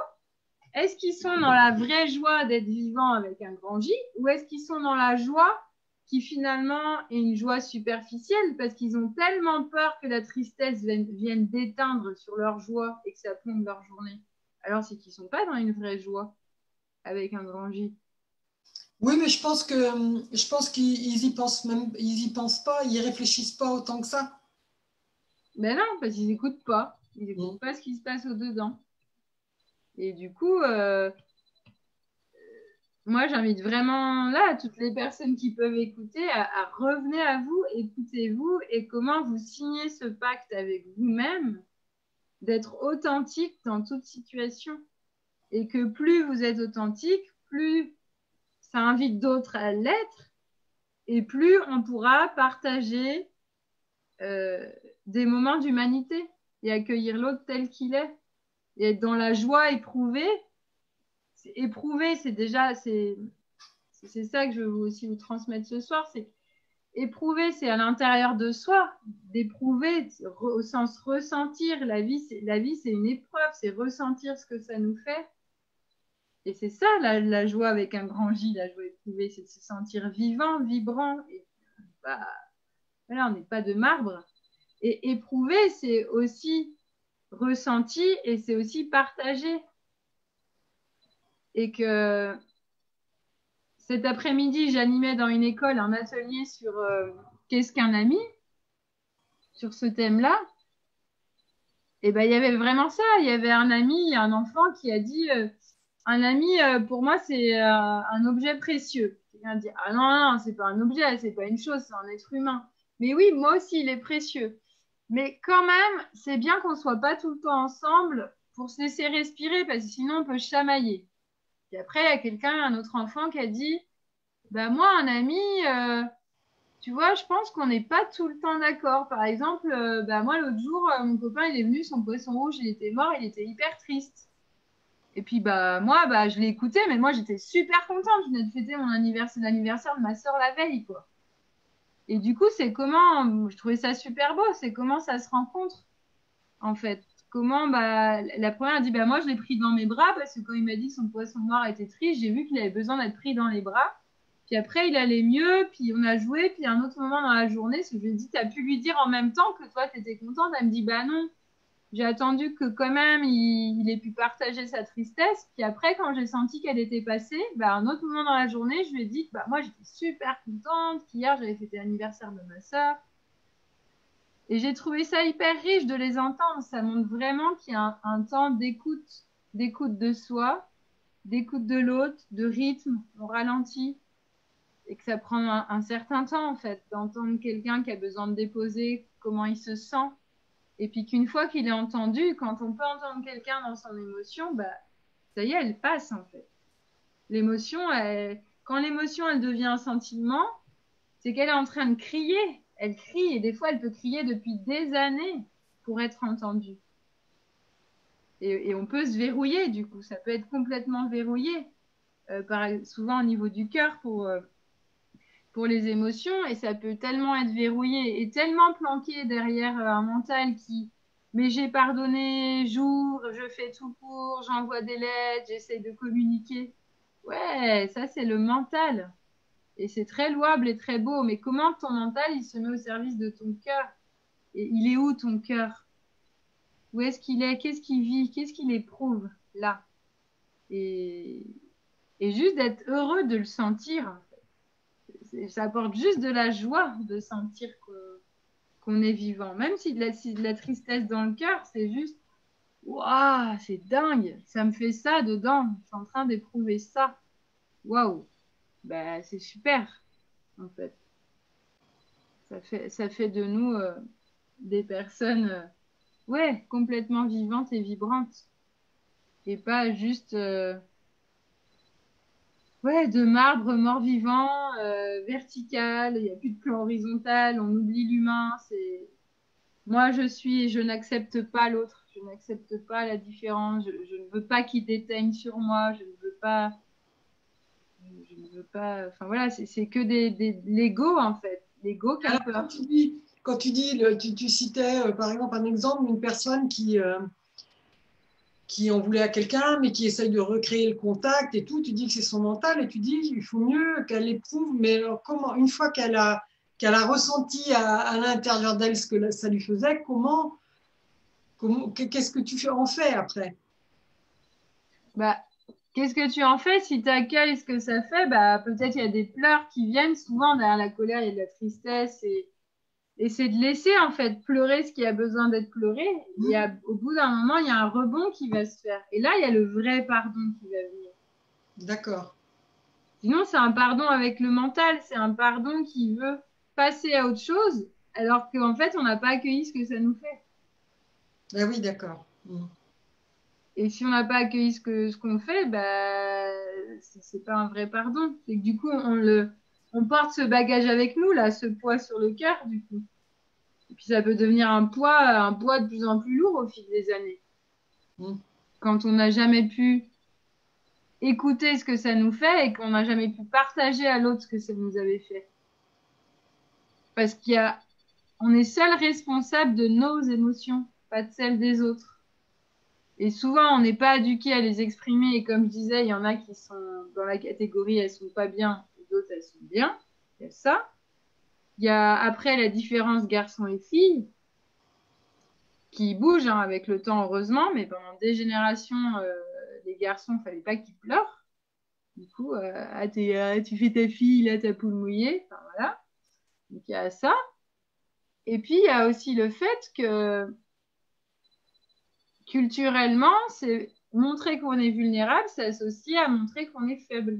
Est-ce qu'ils sont dans la vraie joie d'être vivants avec un grand J, ou est-ce qu'ils sont dans la joie qui finalement est une joie superficielle parce qu'ils ont tellement peur que la tristesse vienne d'éteindre sur leur joie et que ça plombe leur journée. Alors c'est qu'ils ne sont pas dans une vraie joie avec un grand J. Oui, mais je pense qu'ils y pensent même, ils y pensent pas, ils réfléchissent pas autant que ça. Ben non, parce qu'ils n'écoutent pas. Ils n'écoutent pas ce qui se passe au-dedans. Et du coup, moi, j'invite vraiment là toutes les personnes qui peuvent écouter à revenir à vous, écoutez-vous et comment vous signez ce pacte avec vous-même d'être authentique dans toute situation. Et que plus vous êtes authentique, plus ça invite d'autres à l'être et plus on pourra partager des moments d'humanité et accueillir l'autre tel qu'il est. Et être dans la joie éprouvée. Éprouver, c'est déjà, c'est ça que je veux aussi vous transmettre ce soir, c'est éprouver, c'est à l'intérieur de soi, d'éprouver au sens ressentir. La vie, c'est une épreuve, c'est ressentir ce que ça nous fait. Et c'est ça la joie avec un grand J, la joie éprouvée, c'est de se sentir vivant, vibrant. Et bah, voilà, on n'est pas de marbre. Et éprouver, c'est aussi ressenti et c'est aussi partagé. Et que cet après-midi, j'animais dans une école un atelier sur qu'est-ce qu'un ami, sur ce thème-là. Et ben, il y avait vraiment ça. Il y avait un ami, un enfant qui a dit un ami, pour moi, c'est un objet précieux. Quelqu'un dit ah non, non, c'est pas un objet, c'est pas une chose, c'est un être humain. Mais oui, moi aussi, il est précieux. Mais quand même, c'est bien qu'on soit pas tout le temps ensemble pour se laisser respirer, parce que sinon, on peut chamailler. Et après, il y a quelqu'un, un autre enfant, qui a dit bah, moi, un ami, tu vois, je pense qu'on n'est pas tout le temps d'accord. Par exemple, bah, moi, l'autre jour, mon copain, il est venu, son poisson rouge, il était mort, il était hyper triste. Et puis, bah, moi, bah, je l'ai écouté, mais moi, j'étais super contente. Je venais de fêter mon anniversaire, l'anniversaire de ma sœur la veille, quoi. Et du coup, c'est comment, je trouvais ça super beau, c'est comment ça se rencontre, en fait. Comment, bah, la première a dit, bah, moi, je l'ai pris dans mes bras parce que quand il m'a dit que son poisson noir était triste, j'ai vu qu'il avait besoin d'être pris dans les bras. Puis après, il allait mieux, puis on a joué, puis à un autre moment dans la journée, ce que je lui ai dit, tu as pu lui dire en même temps que toi, tu étais contente. Elle me dit, bah non, j'ai attendu que quand même il ait pu partager sa tristesse. Puis après, quand j'ai senti qu'elle était passée, bah, à un autre moment dans la journée, je lui ai dit que bah, moi, j'étais super contente, qu'hier, j'avais fêté l'anniversaire de ma sœur. Et j'ai trouvé ça hyper riche de les entendre. Ça montre vraiment qu'il y a un temps d'écoute de soi, d'écoute de l'autre, de rythme, on ralentit et que ça prend un certain temps en fait d'entendre quelqu'un qui a besoin de déposer comment il se sent et puis qu'une fois qu'il est entendu, quand on peut entendre quelqu'un dans son émotion, bah ça y est, elle passe en fait. L'émotion, quand l'émotion elle devient un sentiment, c'est qu'elle est en train de crier. Elle crie et des fois elle peut crier depuis des années pour être entendue. Et on peut se verrouiller du coup, ça peut être complètement verrouillé, souvent au niveau du cœur pour les émotions et ça peut tellement être verrouillé et tellement planqué derrière un mental qui mais j'ai pardonné, j'ouvre, je fais tout pour, j'envoie des lettres, j'essaie de communiquer. Ouais, ça c'est le mental et c'est très louable et très beau, mais comment ton mental il se met au service de ton cœur? Et il est où ton cœur? Où est-ce qu'il est? Qu'est-ce qu'il vit? Qu'est-ce qu'il éprouve là? Et, et juste d'être heureux de le sentir. Ça apporte juste de la joie de sentir qu'on est vivant. Même si de la tristesse dans le cœur, c'est juste, waouh, c'est dingue, ça me fait ça dedans, je suis en train d'éprouver ça. Waouh, bah, c'est super, en fait. Ça fait de nous des personnes ouais, complètement vivantes et vibrantes. Et pas juste ouais, de marbre mort-vivant, vertical, il n'y a plus de plan horizontal, on oublie l'humain. Moi, je suis et je n'accepte pas l'autre. Je n'accepte pas la différence. Je ne veux pas qu'il déteigne sur moi. Je ne veux pas. Je ne veux pas. Enfin voilà, c'est que l'ego en fait. L'ego qui a Alors, peur. quand tu dis, tu citais par exemple un exemple d'une personne qui en voulait à quelqu'un, mais qui essaye de recréer le contact et tout, tu dis que c'est son mental et tu dis il faut mieux qu'elle éprouve, mais alors comment, une fois qu'elle a ressenti à l'intérieur d'elle ce que ça lui faisait, qu'est-ce que tu en fais après? Bah, qu'est-ce que tu en fais si tu accueilles ce que ça fait? Bah, peut-être il y a des pleurs qui viennent. Souvent, derrière la colère, il y a de la tristesse et c'est de laisser en fait pleurer ce qui a besoin d'être pleuré. Et au bout d'un moment, il y a un rebond qui va se faire. Et là, il y a le vrai pardon qui va venir. D'accord. Sinon, c'est un pardon avec le mental. C'est un pardon qui veut passer à autre chose, alors qu'en fait, on n'a pas accueilli ce que ça nous fait. Ah oui, d'accord. Et si on n'a pas accueilli ce qu'on fait, bah, c'est pas un vrai pardon. C'est que du coup, on porte ce bagage avec nous, là, ce poids sur le cœur, du coup. Et puis ça peut devenir un poids de plus en plus lourd au fil des années. Mm. Quand on n'a jamais pu écouter ce que ça nous fait et qu'on n'a jamais pu partager à l'autre ce que ça nous avait fait. Parce on est seul responsable de nos émotions, pas de celles des autres. Et souvent, on n'est pas éduqué à les exprimer. Et comme je disais, il y en a qui sont dans la catégorie, elles sont pas bien, et d'autres, elles sont bien. Il y a ça. Il y a après la différence garçons et filles qui bouge hein, avec le temps, heureusement, mais pendant des générations, les garçons, il fallait pas qu'ils pleurent. Du coup, tu fais ta fille, là, ta poule mouillée. Enfin, voilà. Donc, il y a ça. Et puis, il y a aussi le fait que culturellement, c'est montrer qu'on est vulnérable, c'est associé à montrer qu'on est faible.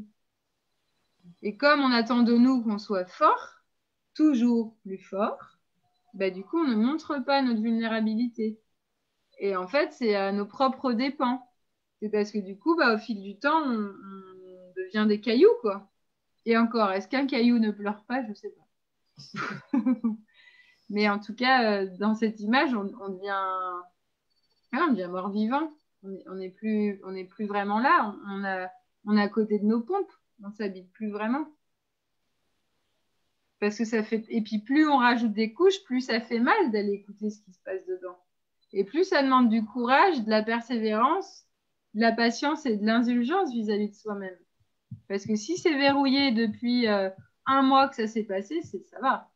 Et comme on attend de nous qu'on soit fort, toujours plus fort, bah, du coup, on ne montre pas notre vulnérabilité. Et en fait, c'est à nos propres dépens. C'est parce que du coup, bah, au fil du temps, on devient des cailloux, quoi. Et encore, est-ce qu'un caillou ne pleure pas? Je sais pas. Mais en tout cas, dans cette image, on devient mort-vivant. On est plus vraiment là. On est à côté de nos pompes. On s'habite plus vraiment. Parce que ça fait, et puis plus on rajoute des couches, plus ça fait mal d'aller écouter ce qui se passe dedans. Et plus ça demande du courage, de la persévérance, de la patience et de l'indulgence vis-à-vis de soi-même. Parce que si c'est verrouillé depuis un mois que ça s'est passé, ça va.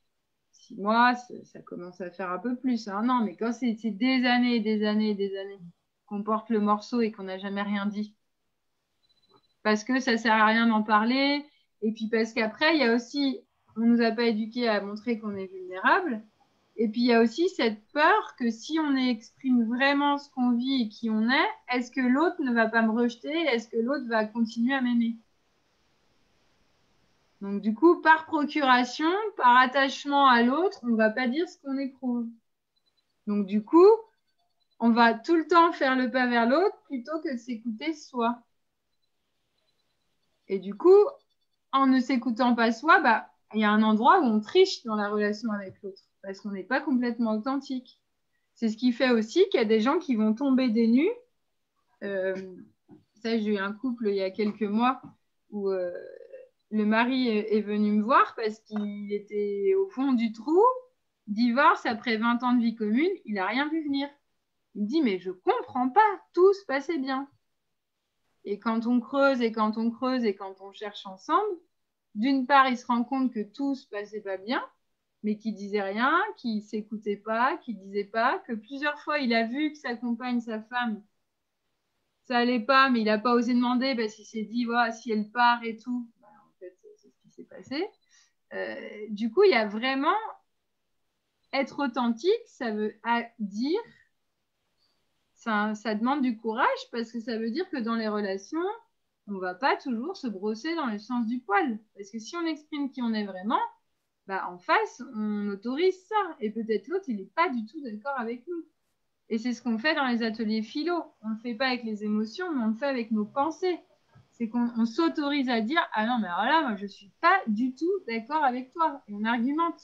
6 mois, ça commence à faire un peu plus. Un an, mais quand c'est des années et des années et des années qu'on porte le morceau et qu'on n'a jamais rien dit, parce que ça sert à rien d'en parler, et puis parce qu'après, il y a aussi, on nous a pas éduqués à montrer qu'on est vulnérable, et puis il y a aussi cette peur que si on exprime vraiment ce qu'on vit et qui on est, est-ce que l'autre ne va pas me rejeter? Est-ce que l'autre va continuer à m'aimer? Donc du coup, par procuration, par attachement à l'autre, on ne va pas dire ce qu'on éprouve. Donc du coup, on va tout le temps faire le pas vers l'autre plutôt que de s'écouter soi. Et du coup, en ne s'écoutant pas soi, bah, il y a un endroit où on triche dans la relation avec l'autre parce qu'on n'est pas complètement authentique. C'est ce qui fait aussi qu'il y a des gens qui vont tomber des nues. Euh, Ça, j'ai eu un couple il y a quelques mois où le mari est venu me voir parce qu'il était au fond du trou, divorce après 20 ans de vie commune, il n'a rien vu venir. Il me dit, mais je comprends pas, tout se passait bien. Et quand on creuse et quand on creuse et quand on cherche ensemble, d'une part, il se rend compte que tout se passait pas bien, mais qu'il disait rien, qu'il s'écoutait pas, qu'il disait pas, que plusieurs fois il a vu que sa compagne, sa femme, ça allait pas, mais il a pas osé demander parce qu'il s'est dit, voilà, si elle part et tout, bah, en fait, c'est ce qui s'est passé. Du coup, il y a vraiment être authentique, ça veut dire, ça demande du courage parce que ça veut dire que dans les relations, on va pas toujours se brosser dans le sens du poil. Parce que si on exprime qui on est vraiment, bah, en face, on autorise ça. Et peut-être l'autre, il n'est pas du tout d'accord avec nous. Et c'est ce qu'on fait dans les ateliers philo. On ne le fait pas avec les émotions, mais on le fait avec nos pensées. C'est qu'on s'autorise à dire « Ah non, mais alors là, moi, je ne suis pas du tout d'accord avec toi. » Et on argumente.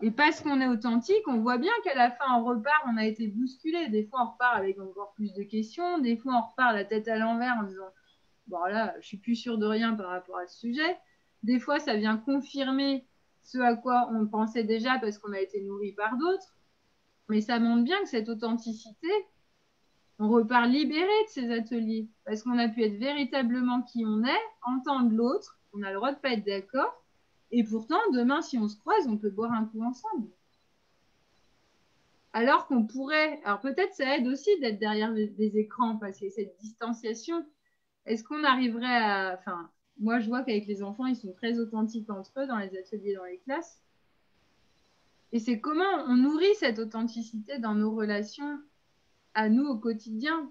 Et parce qu'on est authentique, on voit bien qu'à la fin, on repart, on a été bousculé. Des fois, on repart avec encore plus de questions. Des fois, on repart la tête à l'envers en disant « Bon, là, je suis plus sûre de rien par rapport à ce sujet. » Des fois, ça vient confirmer ce à quoi on pensait déjà parce qu'on a été nourri par d'autres. Mais ça montre bien que cette authenticité, on repart libéré de ces ateliers parce qu'on a pu être véritablement qui on est, entendre l'autre, on a le droit de pas être d'accord. Et pourtant, demain, si on se croise, on peut boire un coup ensemble. Alors qu'on pourrait, alors peut-être ça aide aussi d'être derrière des écrans parce que cette distanciation, est-ce qu'on arriverait à, enfin, moi je vois qu'avec les enfants, ils sont très authentiques entre eux dans les ateliers, dans les classes. Et c'est comment on nourrit cette authenticité dans nos relations à nous au quotidien.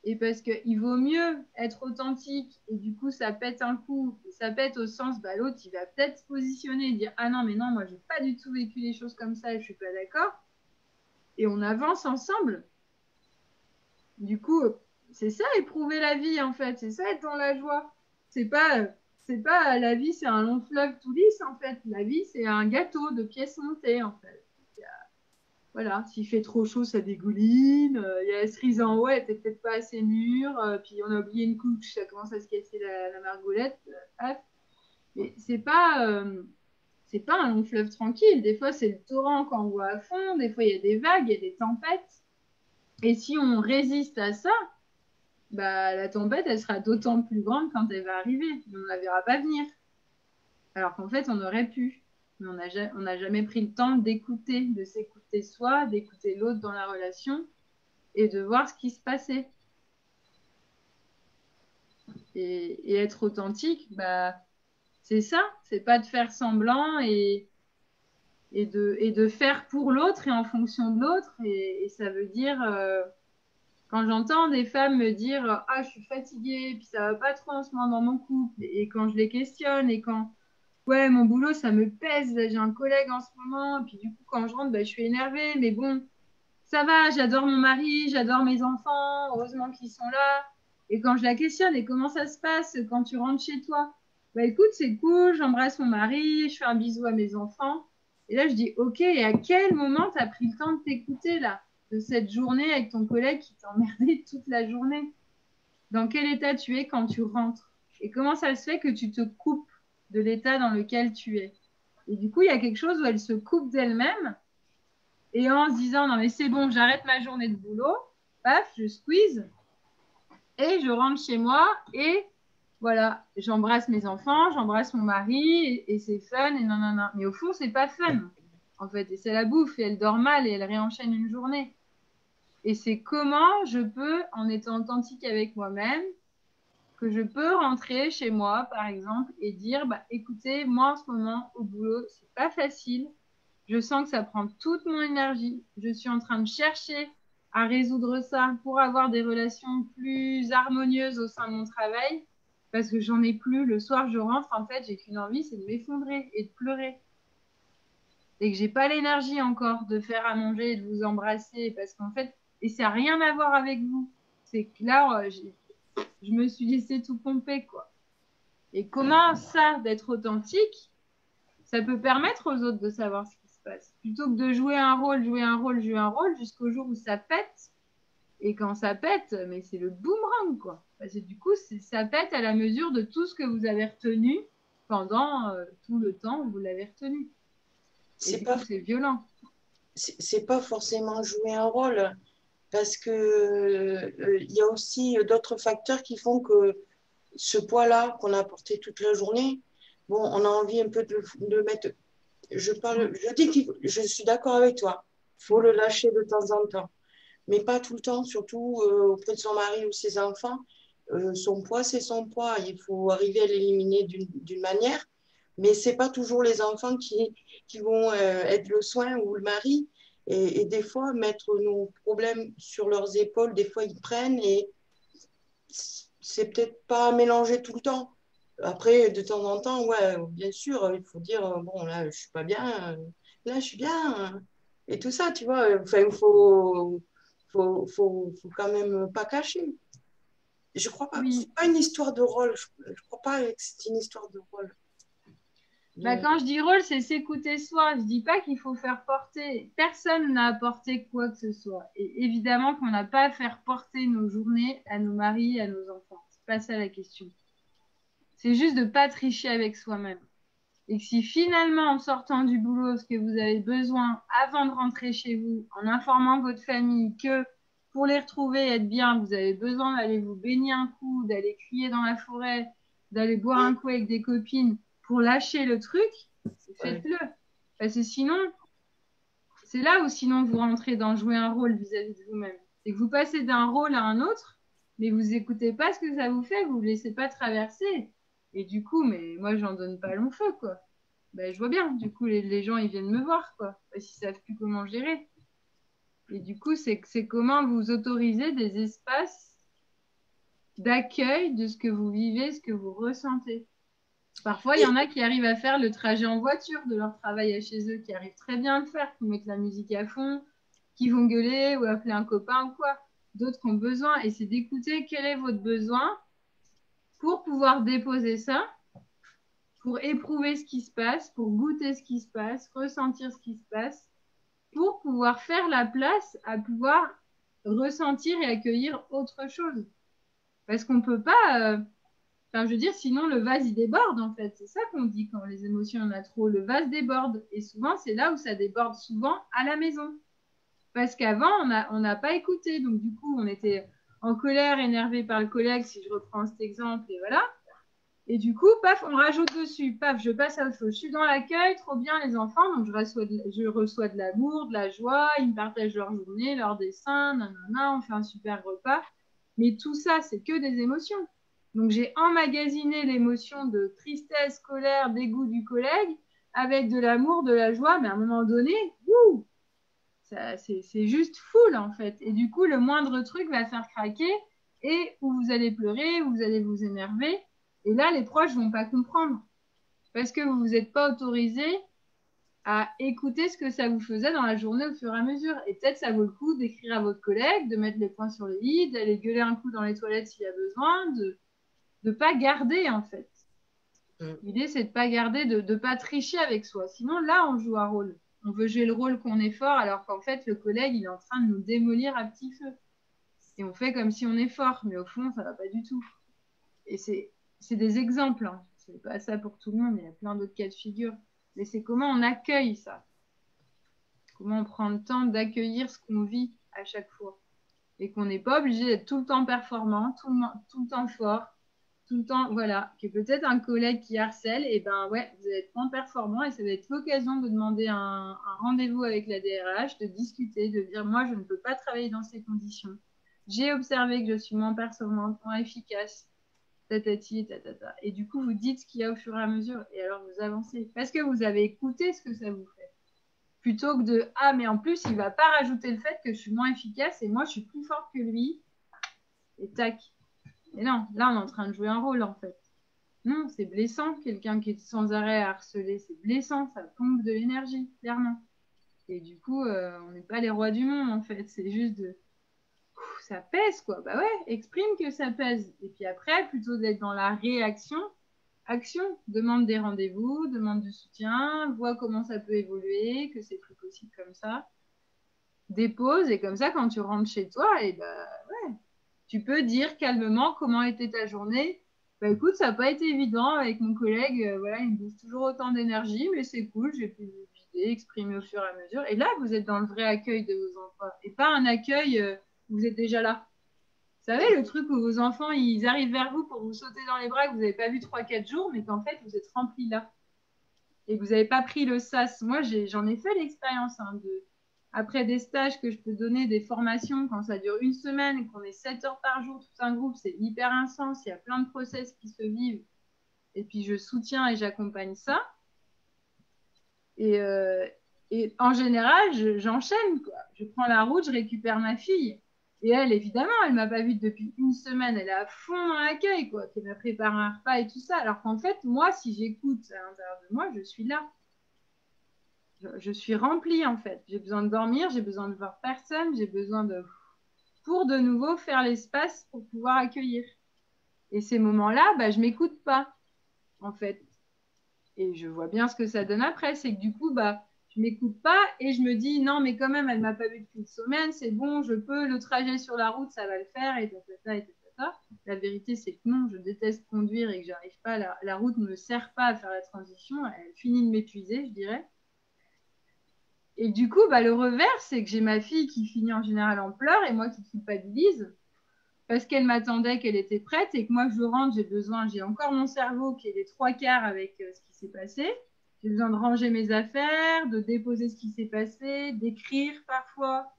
Et parce qu'il vaut mieux être authentique et du coup ça pète un coup, ça pète au sens, bah, l'autre il va peut-être se positionner et dire ah non mais non moi j'ai pas du tout vécu les choses comme ça et je suis pas d'accord. Et on avance ensemble. Du coup, c'est ça éprouver la vie en fait, c'est ça être dans la joie. C'est pas la vie c'est un long fleuve tout lisse en fait. La vie c'est un gâteau de pièces montées en fait. Voilà, s'il fait trop chaud, ça dégouline. Il y a la cerise en haut, elle était peut-être pas assez mûre. Puis on a oublié une couche, ça commence à se casser la margoulette. Mais c'est pas un long fleuve tranquille. Des fois, c'est le torrent quand on voit à fond. Des fois, il y a des vagues, il y a des tempêtes. Et si on résiste à ça, bah, la tempête, elle sera d'autant plus grande quand elle va arriver. Mais on ne la verra pas venir. Alors qu'en fait, on aurait pu. Mais on n'a jamais pris le temps d'écouter, de s'écouter soi, d'écouter l'autre dans la relation et de voir ce qui se passait. Et être authentique, bah, c'est ça. C'est pas de faire semblant et de faire pour l'autre et en fonction de l'autre. Et ça veut dire, quand j'entends des femmes me dire ah, je suis fatiguée, puis ça va pas trop en ce moment dans mon couple, et quand je les questionne, et quand ouais, mon boulot, ça me pèse, j'ai un collègue en ce moment, puis du coup, quand je rentre, bah, je suis énervée, mais bon, ça va, j'adore mon mari, j'adore mes enfants, heureusement qu'ils sont là. Et quand je la questionne, et comment ça se passe quand tu rentres chez toi? Bah écoute, c'est cool, j'embrasse mon mari, je fais un bisou à mes enfants. Et là, je dis, ok, et à quel moment tu as pris le temps de t'écouter là, de cette journée avec ton collègue qui t'a emmerdé toute la journée? Dans quel état tu es quand tu rentres? Et comment ça se fait que tu te coupes de l'état dans lequel tu es? Et du coup, il y a quelque chose où elle se coupe d'elle-même et en se disant non mais c'est bon, j'arrête ma journée de boulot, paf, je squeeze et je rentre chez moi et voilà, j'embrasse mes enfants, j'embrasse mon mari et c'est fun et non non non. Mais au fond, c'est pas fun en fait et c'est la bouffe et elle dort mal et elle réenchaîne une journée. Et c'est comment je peux, en étant authentique avec moi-même, que je peux rentrer chez moi, par exemple, et dire, bah, écoutez, moi, en ce moment, au boulot, c'est pas facile. Je sens que ça prend toute mon énergie. Je suis en train de chercher à résoudre ça pour avoir des relations plus harmonieuses au sein de mon travail, parce que j'en ai plus. Le soir, je rentre, en fait, j'ai qu'une envie, c'est de m'effondrer et de pleurer. Et que j'ai pas l'énergie encore de faire à manger et de vous embrasser, parce qu'en fait, et ça n'a rien à voir avec vous. C'est que là, je me suis laissé tout pomper, quoi. Et comment ça, d'être authentique, ça peut permettre aux autres de savoir ce qui se passe. Plutôt que de jouer un rôle, jouer un rôle, jouer un rôle, jusqu'au jour où ça pète. Et quand ça pète, mais c'est le boomerang, quoi. Parce que du coup, ça pète à la mesure de tout ce que vous avez retenu pendant tout le temps où vous l'avez retenu. Et C'est du pas, coup, c'est violent. c'est pas forcément jouer un rôle, parce que il y a aussi d'autres facteurs qui font que ce poids-là qu'on a porté toute la journée, bon, on a envie un peu de mettre. Je dis que je suis d'accord avec toi. Il faut le lâcher de temps en temps, mais pas tout le temps, surtout auprès de son mari ou ses enfants. Son poids, c'est son poids. Il faut arriver à l'éliminer d'une manière, mais c'est pas toujours les enfants qui vont être le soin ou le mari. Et des fois, mettre nos problèmes sur leurs épaules, des fois, ils prennent et c'est peut-être pas mélangé tout le temps. Après, de temps en temps, ouais, bien sûr, il faut dire, bon, là, je suis pas bien, là, je suis bien, et tout ça, tu vois. Enfin, faut quand même pas cacher. Je crois pas, Oui. c'est pas une histoire de rôle. Je crois pas que c'est une histoire de rôle. Bah, De- quand je dis rôle, c'est s'écouter soi. Je dis pas qu'il faut faire porter. Personne n'a apporté quoi que ce soit. Et évidemment qu'on n'a pas à faire porter nos journées à nos maris, à nos enfants. C'est pas ça la question. C'est juste de pas tricher avec soi-même. Et que si finalement, en sortant du boulot, ce que vous avez besoin avant de rentrer chez vous, en informant votre famille que pour les retrouver et être bien, vous avez besoin d'aller vous baigner un coup, d'aller crier dans la forêt, d'aller boire un Hum, coup avec des copines pour lâcher le truc, ouais. faites-le. Parce que sinon, c'est là où sinon vous rentrez dans jouer un rôle vis-à-vis de vous-même. C'est que vous passez d'un rôle à un autre, mais vous écoutez pas ce que ça vous fait, vous ne laissez pas traverser. Et du coup, mais moi, j'en donne pas long feu, quoi. Ben, je vois bien. Du coup, les gens, ils viennent me voir, quoi. Parce qu'ils savent plus comment gérer. Et du coup, c'est comment vous autorisez des espaces d'accueil de ce que vous vivez, ce que vous ressentez. Parfois, il y en Et, a qui arrivent à faire le trajet en voiture de leur travail à chez eux, qui arrivent très bien à le faire, qui mettent la musique à fond, qui vont gueuler ou appeler un copain ou quoi. D'autres ont besoin, et c'est d'écouter quel est votre besoin pour pouvoir déposer ça, pour éprouver ce qui se passe, pour goûter ce qui se passe, ressentir ce qui se passe, pour pouvoir faire la place à pouvoir ressentir et accueillir autre chose. Parce qu'on ne peut pas, enfin, je veux dire, sinon le vase il déborde en fait. C'est ça qu'on dit quand les émotions en a trop. Le vase déborde. Et souvent, c'est là où ça déborde souvent à la maison. Parce qu'avant, on n'a pas écouté. Donc, du coup, on était en colère, énervé par le collègue, si je reprends cet exemple, et voilà. Et du coup, paf, on rajoute dessus. Paf, je passe à autre chose. Je suis dans l'accueil, trop bien les enfants. Donc, je reçois de l'amour, de la joie. Ils me partagent leur journée, leur dessin, nanana. On fait un super repas. Mais tout ça, c'est que des émotions. Donc, j'ai emmagasiné l'émotion de tristesse, colère, dégoût du collègue avec de l'amour, de la joie. Mais à un moment donné, ouh, c'est juste full en fait. Et du coup, le moindre truc va faire craquer et où vous allez pleurer, où vous allez vous énerver. Et là, les proches vont pas comprendre parce que vous vous êtes pas autorisé à écouter ce que ça vous faisait dans la journée au fur et à mesure. Et peut-être ça vaut le coup d'écrire à votre collègue, de mettre les points sur les i, d'aller gueuler un coup dans les toilettes s'il y a besoin, de ne pas garder en fait. hum. L'idée, c'est de pas garder, de ne pas tricher avec soi. Sinon, là, on joue un rôle. On veut jouer le rôle qu'on est fort, alors qu'en fait, le collègue, il est en train de nous démolir à petit feu. Et on fait comme si on est fort, mais au fond, ça va pas du tout. Et c'est des exemples, hein. C'est pas ça pour tout le monde, il y a plein d'autres cas de figure. Mais c'est comment on accueille ça. Comment on prend le temps d'accueillir ce qu'on vit à chaque fois. Et qu'on n'est pas obligé d'être tout le temps performant, tout le temps fort, tout le temps, voilà, que peut-être un collègue qui harcèle, et ben ouais, vous allez être moins performant et ça va être l'occasion de demander un rendez-vous avec la DRH, de discuter, de dire moi je ne peux pas travailler dans ces conditions. J'ai observé que je suis moins performante, moins efficace, tatati, tatata. Et du coup, vous dites ce qu'il y a au fur et à mesure et alors vous avancez. Parce que vous avez écouté ce que ça vous fait. Plutôt que de ah, mais en plus, il ne va pas rajouter le fait que je suis moins efficace et moi je suis plus forte que lui. Et tac. Et non, là, on est en train de jouer un rôle en fait. Non, c'est blessant, quelqu'un qui est sans arrêt à harceler, c'est blessant, ça pompe de l'énergie, clairement. Et du coup, on n'est pas les rois du monde, en fait. C'est juste de... ça pèse, quoi. Bah ouais, exprime que ça pèse. Et puis après, plutôt d'être dans la réaction, action. Demande des rendez-vous, demande du soutien, vois comment ça peut évoluer, que c'est plus possible comme ça. Dépose, et comme ça, quand tu rentres chez toi, et bah ouais, tu peux dire calmement comment était ta journée. Bah écoute, ça n'a pas été évident avec mon collègue. Voilà, il me booste toujours autant d'énergie, mais c'est cool. J'ai pu me vider, exprimer au fur et à mesure. Et là, vous êtes dans le vrai accueil de vos enfants et pas un accueil où vous êtes déjà là. Vous savez, le truc où vos enfants, ils arrivent vers vous pour vous sauter dans les bras que vous n'avez pas vu 3, 4 jours, mais qu'en fait, vous êtes rempli là et que vous n'avez pas pris le sas. Moi, j'en ai fait l'expérience après des stages que je peux donner, des formations, quand ça dure une semaine et qu'on est 7 heures par jour, tout un groupe, c'est hyper intense, il y a plein de process qui se vivent. Et puis, je soutiens et j'accompagne ça. Et, euh, et en général, j'enchaîne, quoi. Je prends la route, je récupère ma fille. Et elle, évidemment, elle m'a pas vue depuis une semaine. Elle est à fond dans l'accueil, quoi. Qu'elle m'a préparé un repas et tout ça. Alors qu'en fait, moi, si j'écoute à l'intérieur de moi, je suis là. Je suis remplie, en fait. J'ai besoin de dormir, j'ai besoin de voir personne, j'ai besoin de... pour de nouveau faire l'espace pour pouvoir accueillir. Et ces moments-là, bah, je m'écoute pas, en fait. Et je vois bien ce que ça donne après. C'est que du coup, bah, je m'écoute pas et je me dis non, mais quand même, elle m'a pas vu depuis une semaine, c'est bon, je peux, le trajet sur la route, ça va le faire, et tata, et tata. La vérité, c'est que non, je déteste conduire et que j'arrive pas, la route ne me sert pas à faire la transition, elle finit de m'épuiser, je dirais. Et du coup, bah, le revers, c'est que j'ai ma fille qui finit en général en pleurs et moi qui culpabilise parce qu'elle m'attendait, qu'elle était prête et que moi, je rentre, j'ai encore mon cerveau qui est les trois quarts avec ce qui s'est passé. J'ai besoin de ranger mes affaires, de déposer ce qui s'est passé, d'écrire parfois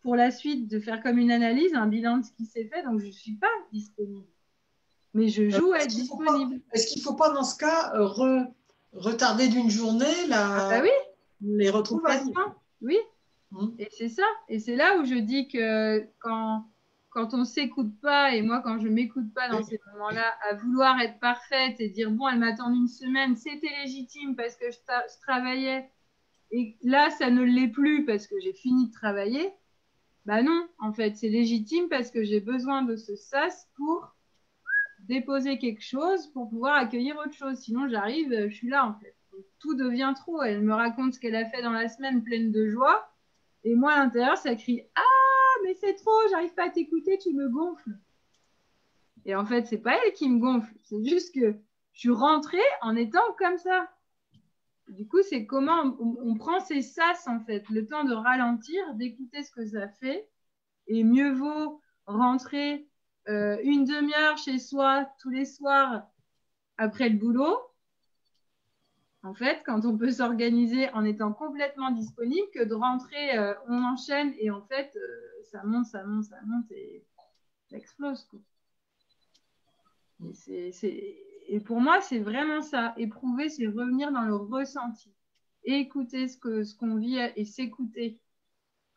pour la suite, de faire comme une analyse, un bilan de ce qui s'est fait. Donc, je ne suis pas disponible. Mais je joue à être disponible. Est-ce qu'il ne faut pas, dans ce cas, retarder d'une journée Ah bah oui, les retrouvailles? complètement. Oui. Et c'est ça. Et c'est là où je dis que quand on ne s'écoute pas, et moi, quand je ne m'écoute pas dans ces moments-là, à vouloir être parfaite et dire, bon, elle m'attend une semaine, c'était légitime parce que je travaillais. Et là, ça ne l'est plus parce que j'ai fini de travailler. Bah non, en fait, c'est légitime parce que j'ai besoin de ce sas pour déposer quelque chose pour pouvoir accueillir autre chose. Sinon, j'arrive, je suis là, en fait. Donc, tout devient trop. Elle me raconte ce qu'elle a fait dans la semaine pleine de joie. Et moi, à l'intérieur, ça crie « Ah, mais c'est trop, j'arrive pas à t'écouter, tu me gonfles. » Et en fait, c'est pas elle qui me gonfle. C'est juste que je suis rentrée en étant comme ça. Du coup, c'est comment on prend ces sas, en fait, le temps de ralentir, d'écouter ce que ça fait. Et mieux vaut rentrer une demi-heure chez soi tous les soirs après le boulot, en fait, quand on peut s'organiser en étant complètement disponible, que de rentrer, on enchaîne et en fait, ça monte, ça monte, ça monte et ça explose, quoi. Et pour moi, c'est vraiment ça. Éprouver, c'est revenir dans le ressenti. Écouter ce qu'on vit et s'écouter.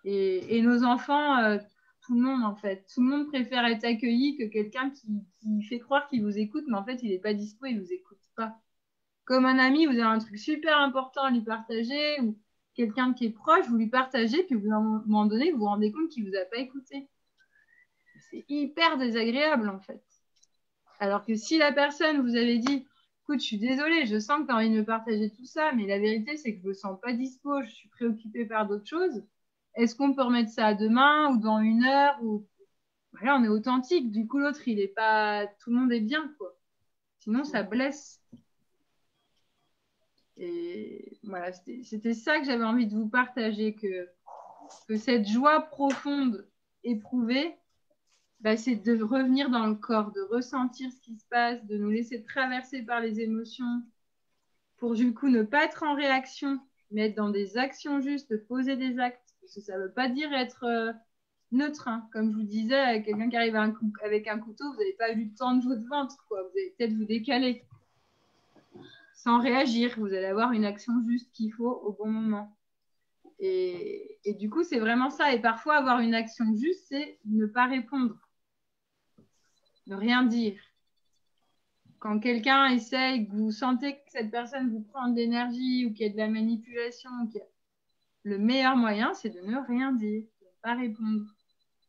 Et nos enfants, tout le monde, en fait. Tout le monde préfère être accueilli que quelqu'un qui fait croire qu'il vous écoute, mais en fait, il n'est pas dispo, il ne vous écoute pas. Comme un ami, vous avez un truc super important à lui partager, ou quelqu'un qui est proche, vous lui partagez, puis à un moment donné, vous vous rendez compte qu'il ne vous a pas écouté. C'est hyper désagréable, en fait. Alors que si la personne vous avait dit, écoute, je suis désolée, je sens que tu as envie de me partager tout ça, mais la vérité, c'est que je me sens pas dispo, je suis préoccupée par d'autres choses. Est-ce qu'on peut remettre ça à demain ou dans une heure ou... Voilà, on est authentique. Du coup, l'autre, il est pas... Tout le monde est bien, quoi. Sinon, ça blesse. Et voilà, c'était ça que j'avais envie de vous partager, que cette joie profonde éprouvée, bah, c'est de revenir dans le corps, de ressentir ce qui se passe, de nous laisser traverser par les émotions, pour du coup ne pas être en réaction, mais être dans des actions justes, poser des actes. Parce que ça ne veut pas dire être neutre. Hein. Comme je vous disais, quelqu'un qui arrive avec un couteau, vous n'avez pas eu le temps de votre ventre, quoi. Vous allez peut-être vous décaler. Sans réagir, vous allez avoir une action juste qu'il faut au bon moment. Et du coup, c'est vraiment ça. Et parfois, avoir une action juste, c'est ne pas répondre. Ne rien dire. Quand quelqu'un essaye, que vous sentez que cette personne vous prend de l'énergie ou qu'il y a de la manipulation, le meilleur moyen, c'est de ne rien dire, de ne pas répondre.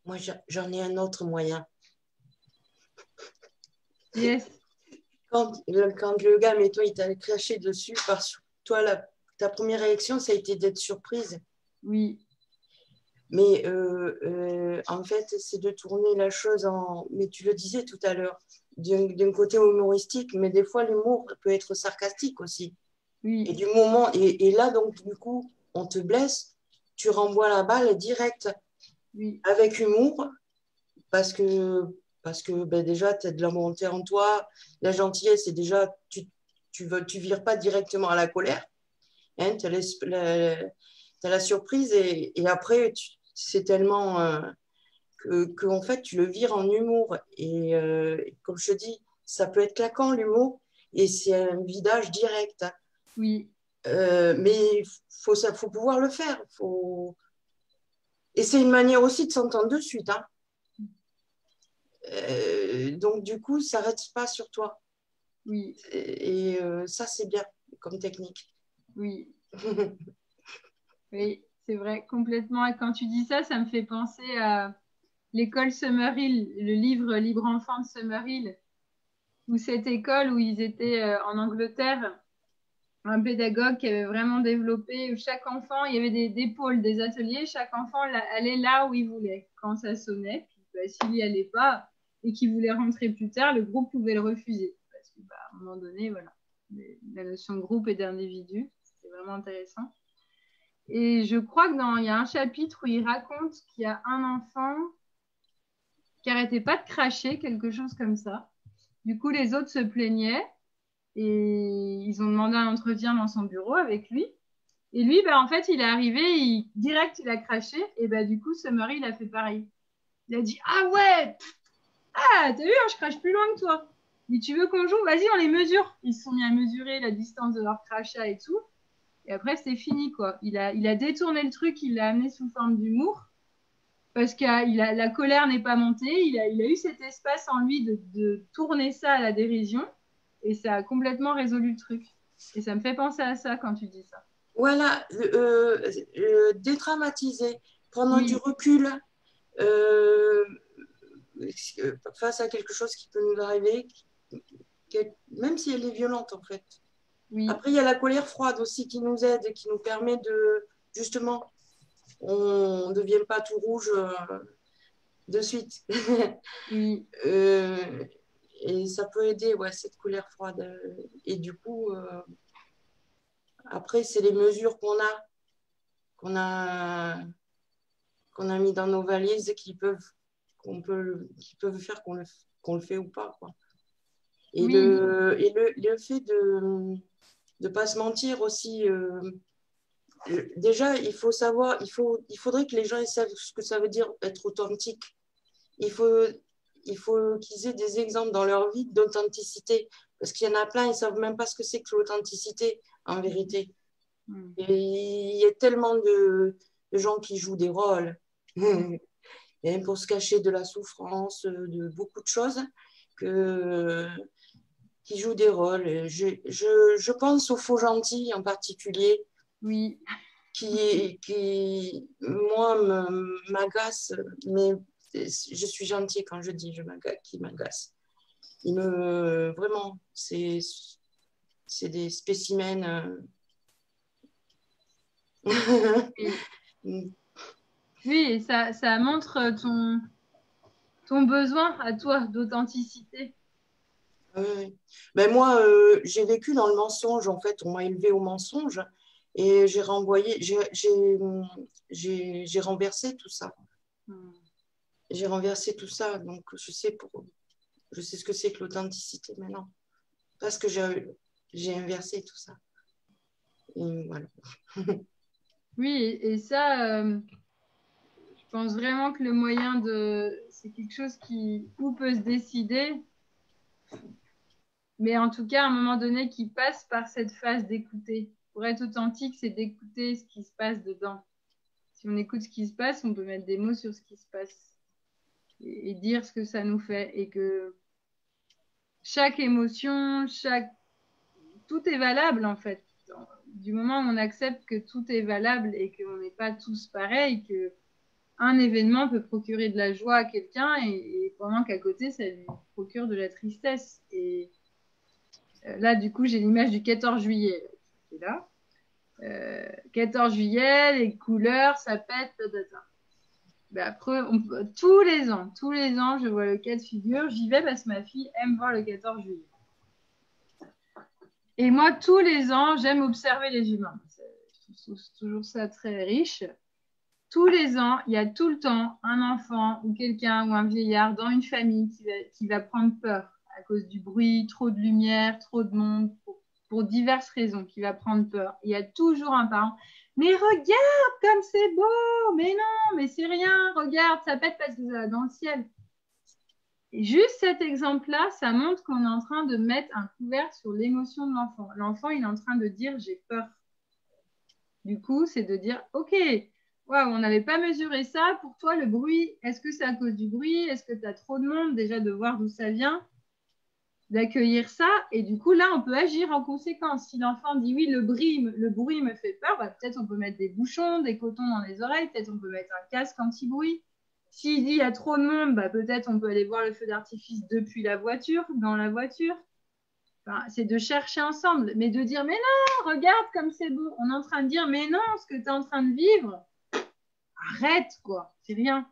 Moi, j'en ai un autre moyen. Yes. Quand le gars, mais toi, il t'a craché dessus, parce que toi, ta première réaction, ça a été d'être surprise. Oui. Mais en fait, c'est de tourner la chose en... Mais tu le disais tout à l'heure, d'un côté humoristique, mais des fois, l'humour peut être sarcastique aussi. Oui. Et du moment... Et là, donc, du coup, on te blesse, tu renvoies la balle direct avec humour, parce que ben, déjà, tu as de la montée en toi. La gentillesse, c'est déjà... Tu vires pas directement à la colère. Hein, tu as la surprise et après, c'est tellement que en fait, tu le vires en humour. Et comme je te dis, ça peut être claquant, l'humour, et c'est un vidage direct. Oui. Mais il faut pouvoir le faire. Et c'est une manière aussi de s'entendre de suite. Hein. Donc, du coup, ça ne reste pas sur toi. Oui, Et ça, c'est bien comme technique. oui, oui, c'est vrai, complètement. Et quand tu dis ça, ça me fait penser à l'école Summerhill, le livre Libre Enfant de Summerhill, où cette école où ils étaient en Angleterre, un pédagogue qui avait vraiment développé, où chaque enfant, il y avait des pôles, des ateliers, chaque enfant allait là où il voulait quand ça sonnait. Puis, bah, s'il n'y allait pas et qu'il voulait rentrer plus tard, le groupe pouvait le refuser. Parce que, bah, à un moment donné, voilà, la notion de groupe et d'individu, c'est vraiment intéressant. Et je crois il y a un chapitre où il raconte qu'il y a un enfant qui n'arrêtait pas de cracher, quelque chose comme ça. Du coup, les autres se plaignaient et ils ont demandé un entretien dans son bureau avec lui. Et lui, bah, en fait, il est arrivé, direct, il a craché. Et bah, du coup, Summery, il a fait pareil. Il a dit, ah ouais, ah, t'as vu, hein, je crache plus loin que toi. Mais tu veux qu'on joue? Vas-y, on les mesure. Ils se sont mis à mesurer la distance de leur crachat et tout. Et après, c'est fini, quoi. Il a détourné le truc, il l'a amené sous forme d'humour. Parce que la colère n'est pas montée. Il a eu cet espace en lui de tourner ça à la dérision. Et ça a complètement résolu le truc. Et ça me fait penser à ça quand tu dis ça. Voilà, dédramatiser, prendre du Oui, recul euh, face à quelque chose qui peut nous arriver, même si elle est violente en fait. oui, Après, il y a la colère froide aussi qui nous aide et qui nous permet de, justement, on ne devient pas tout rouge de suite. oui. Euh, et ça peut aider, ouais, cette colère froide. Et du coup, après, c'est les mesures qu'on a, qu'on a mis dans nos valises qui peuvent faire qu'on le fait ou pas, quoi. Et Oui, le fait de ne pas se mentir aussi, déjà, il faudrait que les gens savent ce que ça veut dire être authentique. Il faut, il faut qu'ils aient des exemples dans leur vie d'authenticité. Parce qu'il y en a plein, ils ne savent même pas ce que c'est que l'authenticité, en vérité. mm, Et il y a tellement de gens qui jouent des rôles. Et pour se cacher de la souffrance, de beaucoup de choses, que, qui jouent des rôles. Je pense aux faux gentils en particulier, oui, moi, m'agacent, mais je suis gentille quand je dis qui m'agacent. Vraiment, c'est des spécimens. oui. Oui, et ça montre ton besoin à toi d'authenticité. Oui. Ben moi, j'ai vécu dans le mensonge, en fait. On m'a élevé au mensonge et j'ai renversé tout ça. Mm. J'ai renversé tout ça, donc je sais ce que c'est que l'authenticité maintenant. Parce que j'ai inversé tout ça. Et voilà. Oui, et ça, je pense vraiment que le moyen c'est quelque chose qui ou peut se décider, mais en tout cas, à un moment donné, qui passe par cette phase d'écouter. Pour être authentique, c'est d'écouter ce qui se passe dedans. Si on écoute ce qui se passe, on peut mettre des mots sur ce qui se passe et dire ce que ça nous fait. Et que chaque émotion, tout est valable en fait. Du moment où on accepte que tout est valable et qu'on n'est pas tous pareils, que un événement peut procurer de la joie à quelqu'un et pendant qu'à côté, ça lui procure de la tristesse. Et là, du coup, j'ai l'image du 14 juillet qui est là. 14 juillet, les couleurs, ça pète. Ben après, tous les ans, je vois le cas de figure. J'y vais parce que ma fille aime voir le 14 juillet. Et moi, tous les ans, j'aime observer les humains. Je trouve toujours ça très riche. Tous les ans, il y a tout le temps un enfant ou quelqu'un ou un vieillard dans une famille qui va prendre peur à cause du bruit, trop de lumière, trop de monde, pour diverses raisons, qui va prendre peur. Il y a toujours un parent. Mais regarde comme c'est beau! Mais non, mais c'est rien, regarde, ça pète parce que ça va dans le ciel. Et juste cet exemple-là, ça montre qu'on est en train de mettre un couvercle sur l'émotion de l'enfant. L'enfant, il est en train de dire j'ai peur. Du coup, c'est de dire ok, Waouh, on n'avait pas mesuré ça. Pour toi, le bruit, est-ce que c'est à cause du bruit? Est-ce que tu as trop de monde? Déjà, de voir d'où ça vient, d'accueillir ça. Et du coup, là, on peut agir en conséquence. Si l'enfant dit oui, le bruit me fait peur, bah, peut-être on peut mettre des bouchons, des cotons dans les oreilles, peut-être on peut mettre un casque anti-bruit. S'il dit il y a trop de monde, bah, peut-être on peut aller voir le feu d'artifice depuis la voiture, dans la voiture. Enfin, c'est de chercher ensemble, mais de dire mais non, regarde comme c'est beau. On est en train de dire mais non, ce que tu es en train de vivre, arrête quoi, c'est rien.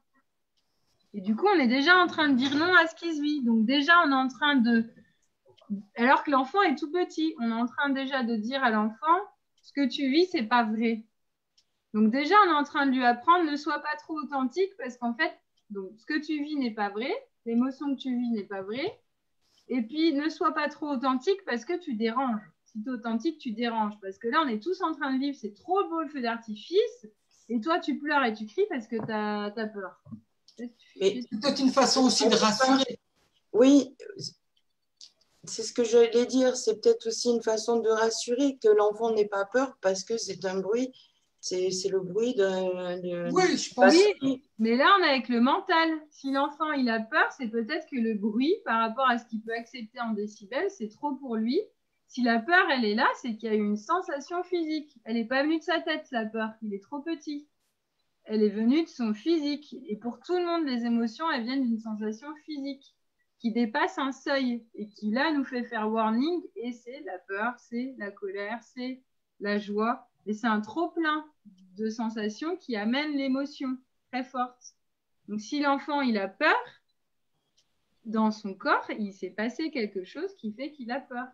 Et du coup, on est déjà en train de dire non à ce qui se vit. Donc déjà, on est en train de, alors que l'enfant est tout petit, on est en train déjà de dire à l'enfant ce que tu vis, c'est pas vrai. Donc déjà, on est en train de lui apprendre ne sois pas trop authentique parce qu'en fait, donc ce que tu vis n'est pas vrai, l'émotion que tu vis n'est pas vraie. Et puis, ne sois pas trop authentique parce que tu déranges. Si tu es authentique, tu déranges. Parce que là, on est tous en train de vivre, c'est trop beau le feu d'artifice. Et toi, tu pleures et tu cries parce que tu as peur. Mais c'est peut-être une façon aussi de rassurer. Oui, c'est ce que j'allais dire. C'est peut-être aussi une façon de rassurer que l'enfant n'ait pas peur parce que c'est un bruit. C'est le bruit de... Oui, je pense. Oui, mais là, on est avec le mental. Si l'enfant, il a peur, c'est peut-être que le bruit, par rapport à ce qu'il peut accepter en décibels, c'est trop pour lui. Si la peur, elle est là, c'est qu'il y a eu une sensation physique. Elle n'est pas venue de sa tête, la peur. Il est trop petit. Elle est venue de son physique. Et pour tout le monde, les émotions, elles viennent d'une sensation physique qui dépasse un seuil et qui, là, nous fait faire warning. Et c'est la peur, c'est la colère, c'est la joie. Et c'est un trop-plein de sensations qui amène l'émotion très forte. Donc, si l'enfant, il a peur, dans son corps, il s'est passé quelque chose qui fait qu'il a peur.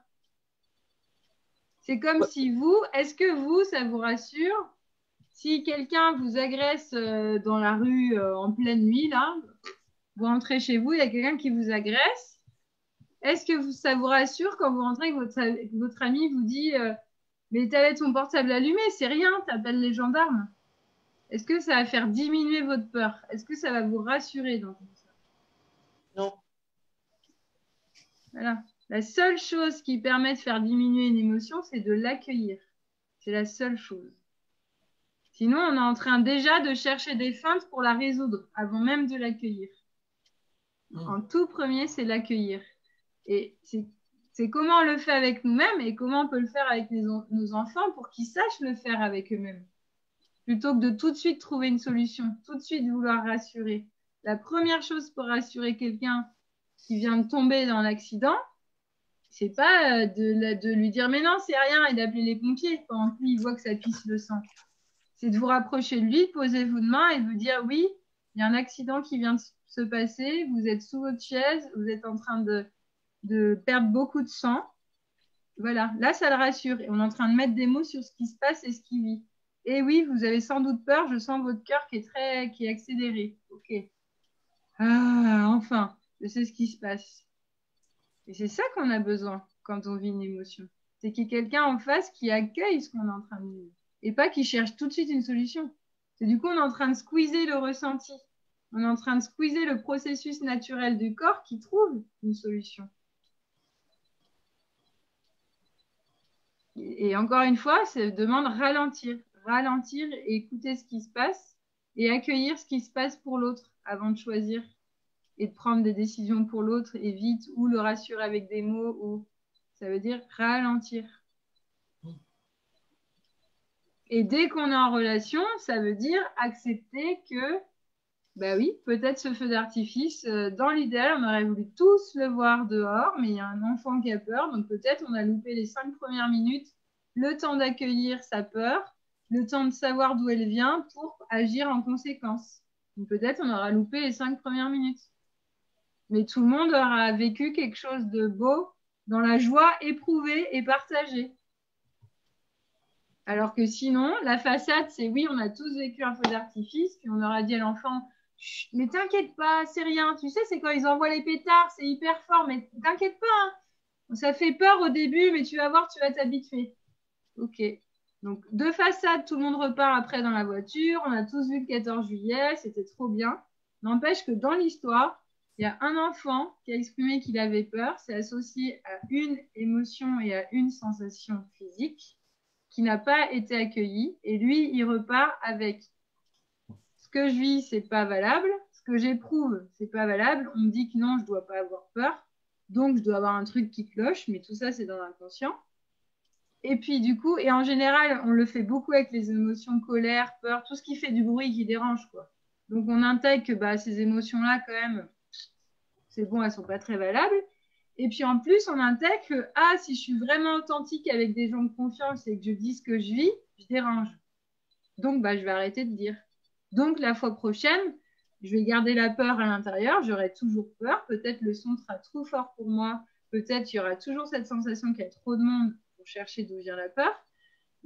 C'est comme si vous, est-ce que vous, ça vous rassure si quelqu'un vous agresse dans la rue en pleine nuit, là, vous rentrez chez vous, il y a quelqu'un qui vous agresse, est-ce que ça vous rassure quand vous rentrez que votre ami vous dit mais t'avais ton portable allumé, c'est rien, t'appelles les gendarmes. Est-ce que ça va faire diminuer votre peur? Est-ce que ça va vous rassurer dans tout ça? Non. Voilà. La seule chose qui permet de faire diminuer une émotion, c'est de l'accueillir. C'est la seule chose. Sinon, on est en train déjà de chercher des feintes pour la résoudre avant même de l'accueillir. En tout premier, c'est l'accueillir. Et c'est comment on le fait avec nous-mêmes et comment on peut le faire avec nos enfants pour qu'ils sachent le faire avec eux-mêmes. Plutôt que de tout de suite trouver une solution, tout de suite vouloir rassurer. La première chose pour rassurer quelqu'un qui vient de tomber dans l'accident, c'est pas de lui dire mais non, c'est rien et d'appeler les pompiers pendant que lui, il voit que ça pisse le sang. C'est de vous rapprocher de lui, posez-vous de main et de vous dire oui, il y a un accident qui vient de se passer, vous êtes sous votre chaise, vous êtes en train de perdre beaucoup de sang. Voilà, là, ça le rassure. Et on est en train de mettre des mots sur ce qui se passe et ce qu'il vit. Et oui, vous avez sans doute peur, je sens votre cœur qui est accéléré. Ok. Ah, enfin, je sais ce qui se passe. Et c'est ça qu'on a besoin quand on vit une émotion. C'est qu'il y ait quelqu'un en face qui accueille ce qu'on est en train de vivre. Et pas qui cherche tout de suite une solution. C'est du coup, on est en train de squeezer le ressenti. On est en train de squeezer le processus naturel du corps qui trouve une solution. Et encore une fois, ça demande ralentir. Ralentir et écouter ce qui se passe et accueillir ce qui se passe pour l'autre avant de choisir et de prendre des décisions pour l'autre et vite ou le rassurer avec des mots ou ça veut dire ralentir. Et dès qu'on est en relation, ça veut dire accepter que, bah oui, peut-être ce feu d'artifice, dans l'idéal, on aurait voulu tous le voir dehors, mais il y a un enfant qui a peur, donc peut-être on a loupé les 5 premières minutes, le temps d'accueillir sa peur, le temps de savoir d'où elle vient pour agir en conséquence. Donc peut-être on aura loupé les 5 premières minutes. Mais tout le monde aura vécu quelque chose de beau dans la joie éprouvée et partagée. Alors que sinon, la façade, c'est oui, on a tous vécu un feu d'artifice, puis on aura dit à l'enfant, mais t'inquiète pas, c'est rien. Tu sais, c'est quand ils envoient les pétards, c'est hyper fort, mais t'inquiète pas. Hein. Ça fait peur au début, mais tu vas voir, tu vas t'habituer. Ok. Donc, de façade, tout le monde repart après dans la voiture. On a tous vu le 14 juillet, c'était trop bien. N'empêche que dans l'histoire, il y a un enfant qui a exprimé qu'il avait peur. C'est associé à une émotion et à une sensation physique qui n'a pas été accueilli. Et lui, il repart avec que je vis, c'est pas valable. Ce que j'éprouve, c'est pas valable. On me dit que non, je dois pas avoir peur. Donc, je dois avoir un truc qui cloche. Mais tout ça, c'est dans l'inconscient. Et puis, du coup, et en général, on le fait beaucoup avec les émotions colère, peur, tout ce qui fait du bruit qui dérange, quoi. Donc, on intègre que bah, ces émotions-là, quand même, c'est bon, elles sont pas très valables. Et puis, en plus, on intègre que, ah, si je suis vraiment authentique avec des gens de confiance et que je dis ce que je vis, je dérange. Donc, bah, je vais arrêter de dire. Donc, la fois prochaine, je vais garder la peur à l'intérieur, j'aurai toujours peur. Peut-être le son sera trop fort pour moi. Peut-être il y aura toujours cette sensation qu'il y a trop de monde pour chercher d'où vient la peur.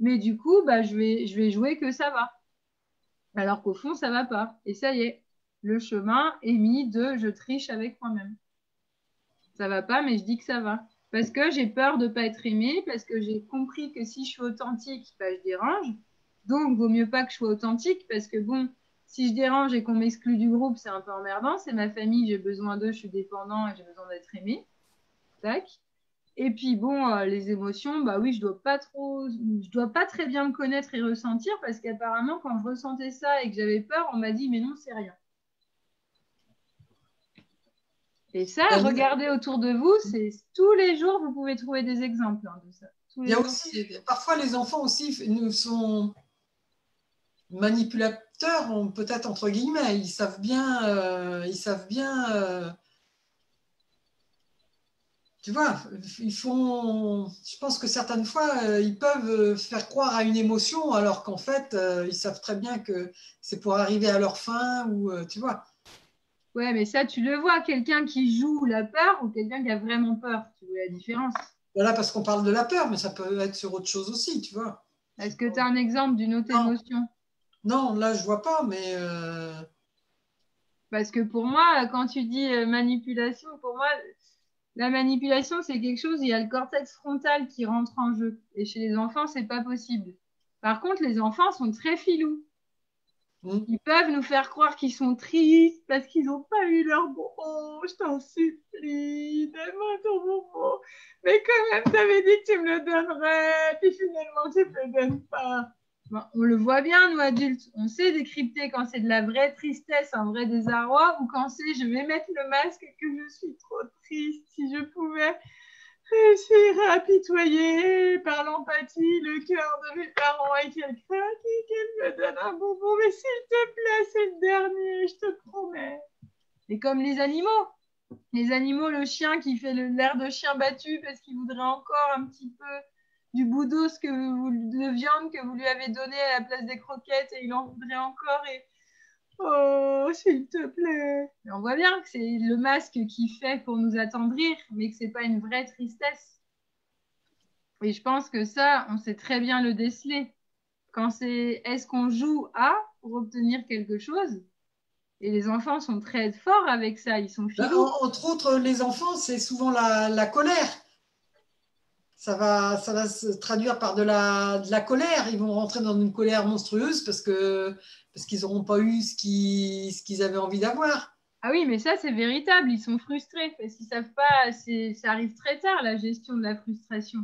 Mais du coup, bah, je vais jouer que ça va. Alors qu'au fond, ça va pas. Et ça y est, le chemin est mis de je triche avec moi-même. Ça va pas, mais je dis que ça va. Parce que j'ai peur de pas être aimée, parce que j'ai compris que si je suis authentique, bah, je dérange. Donc, vaut mieux pas que je sois authentique, parce que bon, si je dérange et qu'on m'exclut du groupe, c'est un peu emmerdant. C'est ma famille, j'ai besoin d'eux, je suis dépendant et j'ai besoin d'être aimée. Tac. Et puis bon, les émotions, bah oui, je dois pas très bien me connaître et ressentir parce qu'apparemment, quand je ressentais ça et que j'avais peur, on m'a dit, mais non, c'est rien. Et ça, regardez autour de vous, c'est tous les jours, vous pouvez trouver des exemples de ça. Il y a aussi, parfois les enfants aussi nous sont manipulateurs, peut-être entre guillemets, ils savent bien, tu vois, je pense que certaines fois, ils peuvent faire croire à une émotion alors qu'en fait, ils savent très bien que c'est pour arriver à leur fin ou, tu vois. Ouais, mais ça, tu le vois, quelqu'un qui joue la peur ou quelqu'un qui a vraiment peur, tu vois la différence. Voilà, parce qu'on parle de la peur, mais ça peut être sur autre chose aussi, tu vois. Est-ce que tu as un exemple d'une autre émotion? Non, là, je vois pas, mais... Parce que pour moi, quand tu dis manipulation, pour moi, la manipulation, c'est quelque chose, il y a le cortex frontal qui rentre en jeu. Et chez les enfants, c'est pas possible. Par contre, les enfants sont très filous. Ils peuvent nous faire croire qu'ils sont tristes parce qu'ils n'ont pas eu leur bonbon. Je t'en supplie, donne-moi ton bonbon. Mais quand même, t'avais dit que tu me le donnerais, puis finalement, tu ne me le donnes pas. Bon, on le voit bien, nous adultes. On sait décrypter quand c'est de la vraie tristesse, un vrai désarroi, ou quand c'est je vais mettre le masque et que je suis trop triste. Si je pouvais réussir à apitoyer par l'empathie le cœur de mes parents et qu'elle craque et qu'elle me donne un bonbon. Mais s'il te plaît, c'est le dernier, je te promets. Et comme les animaux, le chien qui fait l'air de chien battu parce qu'il voudrait encore un petit peu du bout d'os de viande que vous lui avez donné à la place des croquettes et il en voudrait encore et oh, s'il te plaît. Et on voit bien que c'est le masque qui fait pour nous attendrir, mais que c'est pas une vraie tristesse. Et je pense que ça, on sait très bien le déceler. Quand c'est est-ce qu'on joue à pour obtenir quelque chose? Et les enfants sont très forts avec ça, ils sont filous. Entre autres, les enfants, c'est souvent la colère. Ça va se traduire par de la colère. Ils vont rentrer dans une colère monstrueuse parce qu'ils n'auront pas eu ce qu'ils avaient envie d'avoir. Ah oui, mais ça, c'est véritable. Ils sont frustrés parce qu'ils savent pas. Ça arrive très tard, la gestion de la frustration.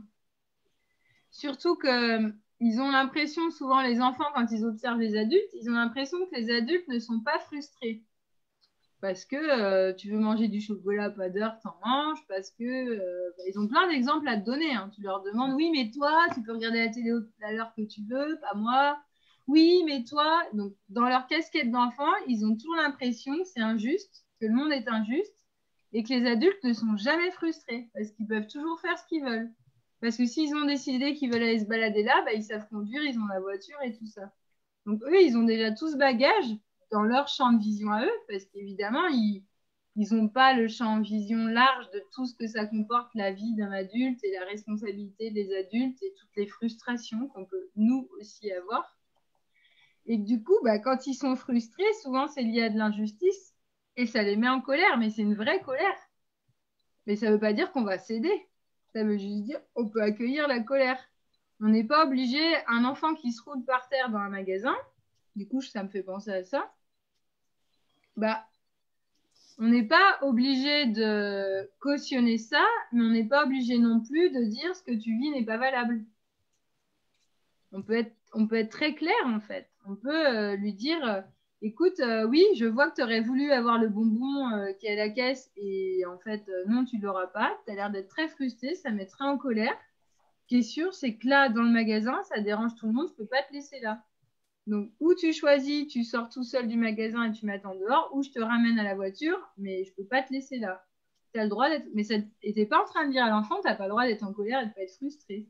Surtout que ils ont l'impression, souvent les enfants, quand ils observent les adultes, ils ont l'impression que les adultes ne sont pas frustrés. Parce que tu veux manger du chocolat, pas d'heure, t'en manges. Parce que ils ont plein d'exemples à te donner. Hein. Tu leur demandes, oui, mais toi, tu peux regarder la télé à l'heure que tu veux, pas moi. Oui, mais toi. Donc, dans leur casquette d'enfant, ils ont toujours l'impression que c'est injuste, que le monde est injuste, et que les adultes ne sont jamais frustrés, parce qu'ils peuvent toujours faire ce qu'ils veulent. Parce que s'ils ont décidé qu'ils veulent aller se balader là, bah, ils savent conduire, ils ont la voiture et tout ça. Donc, eux, ils ont déjà tout ce bagage dans leur champ de vision à eux, parce qu'évidemment, ils n'ont pas le champ de vision large de tout ce que ça comporte la vie d'un adulte et la responsabilité des adultes et toutes les frustrations qu'on peut nous aussi avoir. Et du coup, bah, quand ils sont frustrés, souvent c'est lié à de l'injustice et ça les met en colère, mais c'est une vraie colère. Mais ça ne veut pas dire qu'on va céder. Ça veut juste dire qu'on peut accueillir la colère. On n'est pas obligé, un enfant qui se roule par terre dans un magasin, du coup, ça me fait penser à ça, bah, on n'est pas obligé de cautionner ça, mais on n'est pas obligé non plus de dire ce que tu vis n'est pas valable. On peut être très clair, en fait. On peut lui dire, écoute, oui, je vois que tu aurais voulu avoir le bonbon qui est à la caisse et en fait, non, tu ne l'auras pas. Tu as l'air d'être très frustré, ça me met très en colère. Ce qui est sûr, c'est que là, dans le magasin, ça dérange tout le monde, je ne peux pas te laisser là. Donc, ou tu choisis, tu sors tout seul du magasin et tu m'attends dehors, ou je te ramène à la voiture, mais je ne peux pas te laisser là. Tu as le droit d'être. Mais ça... Et tu n'es pas en train de dire à l'enfant, tu n'as pas le droit d'être en colère et de pas être frustré.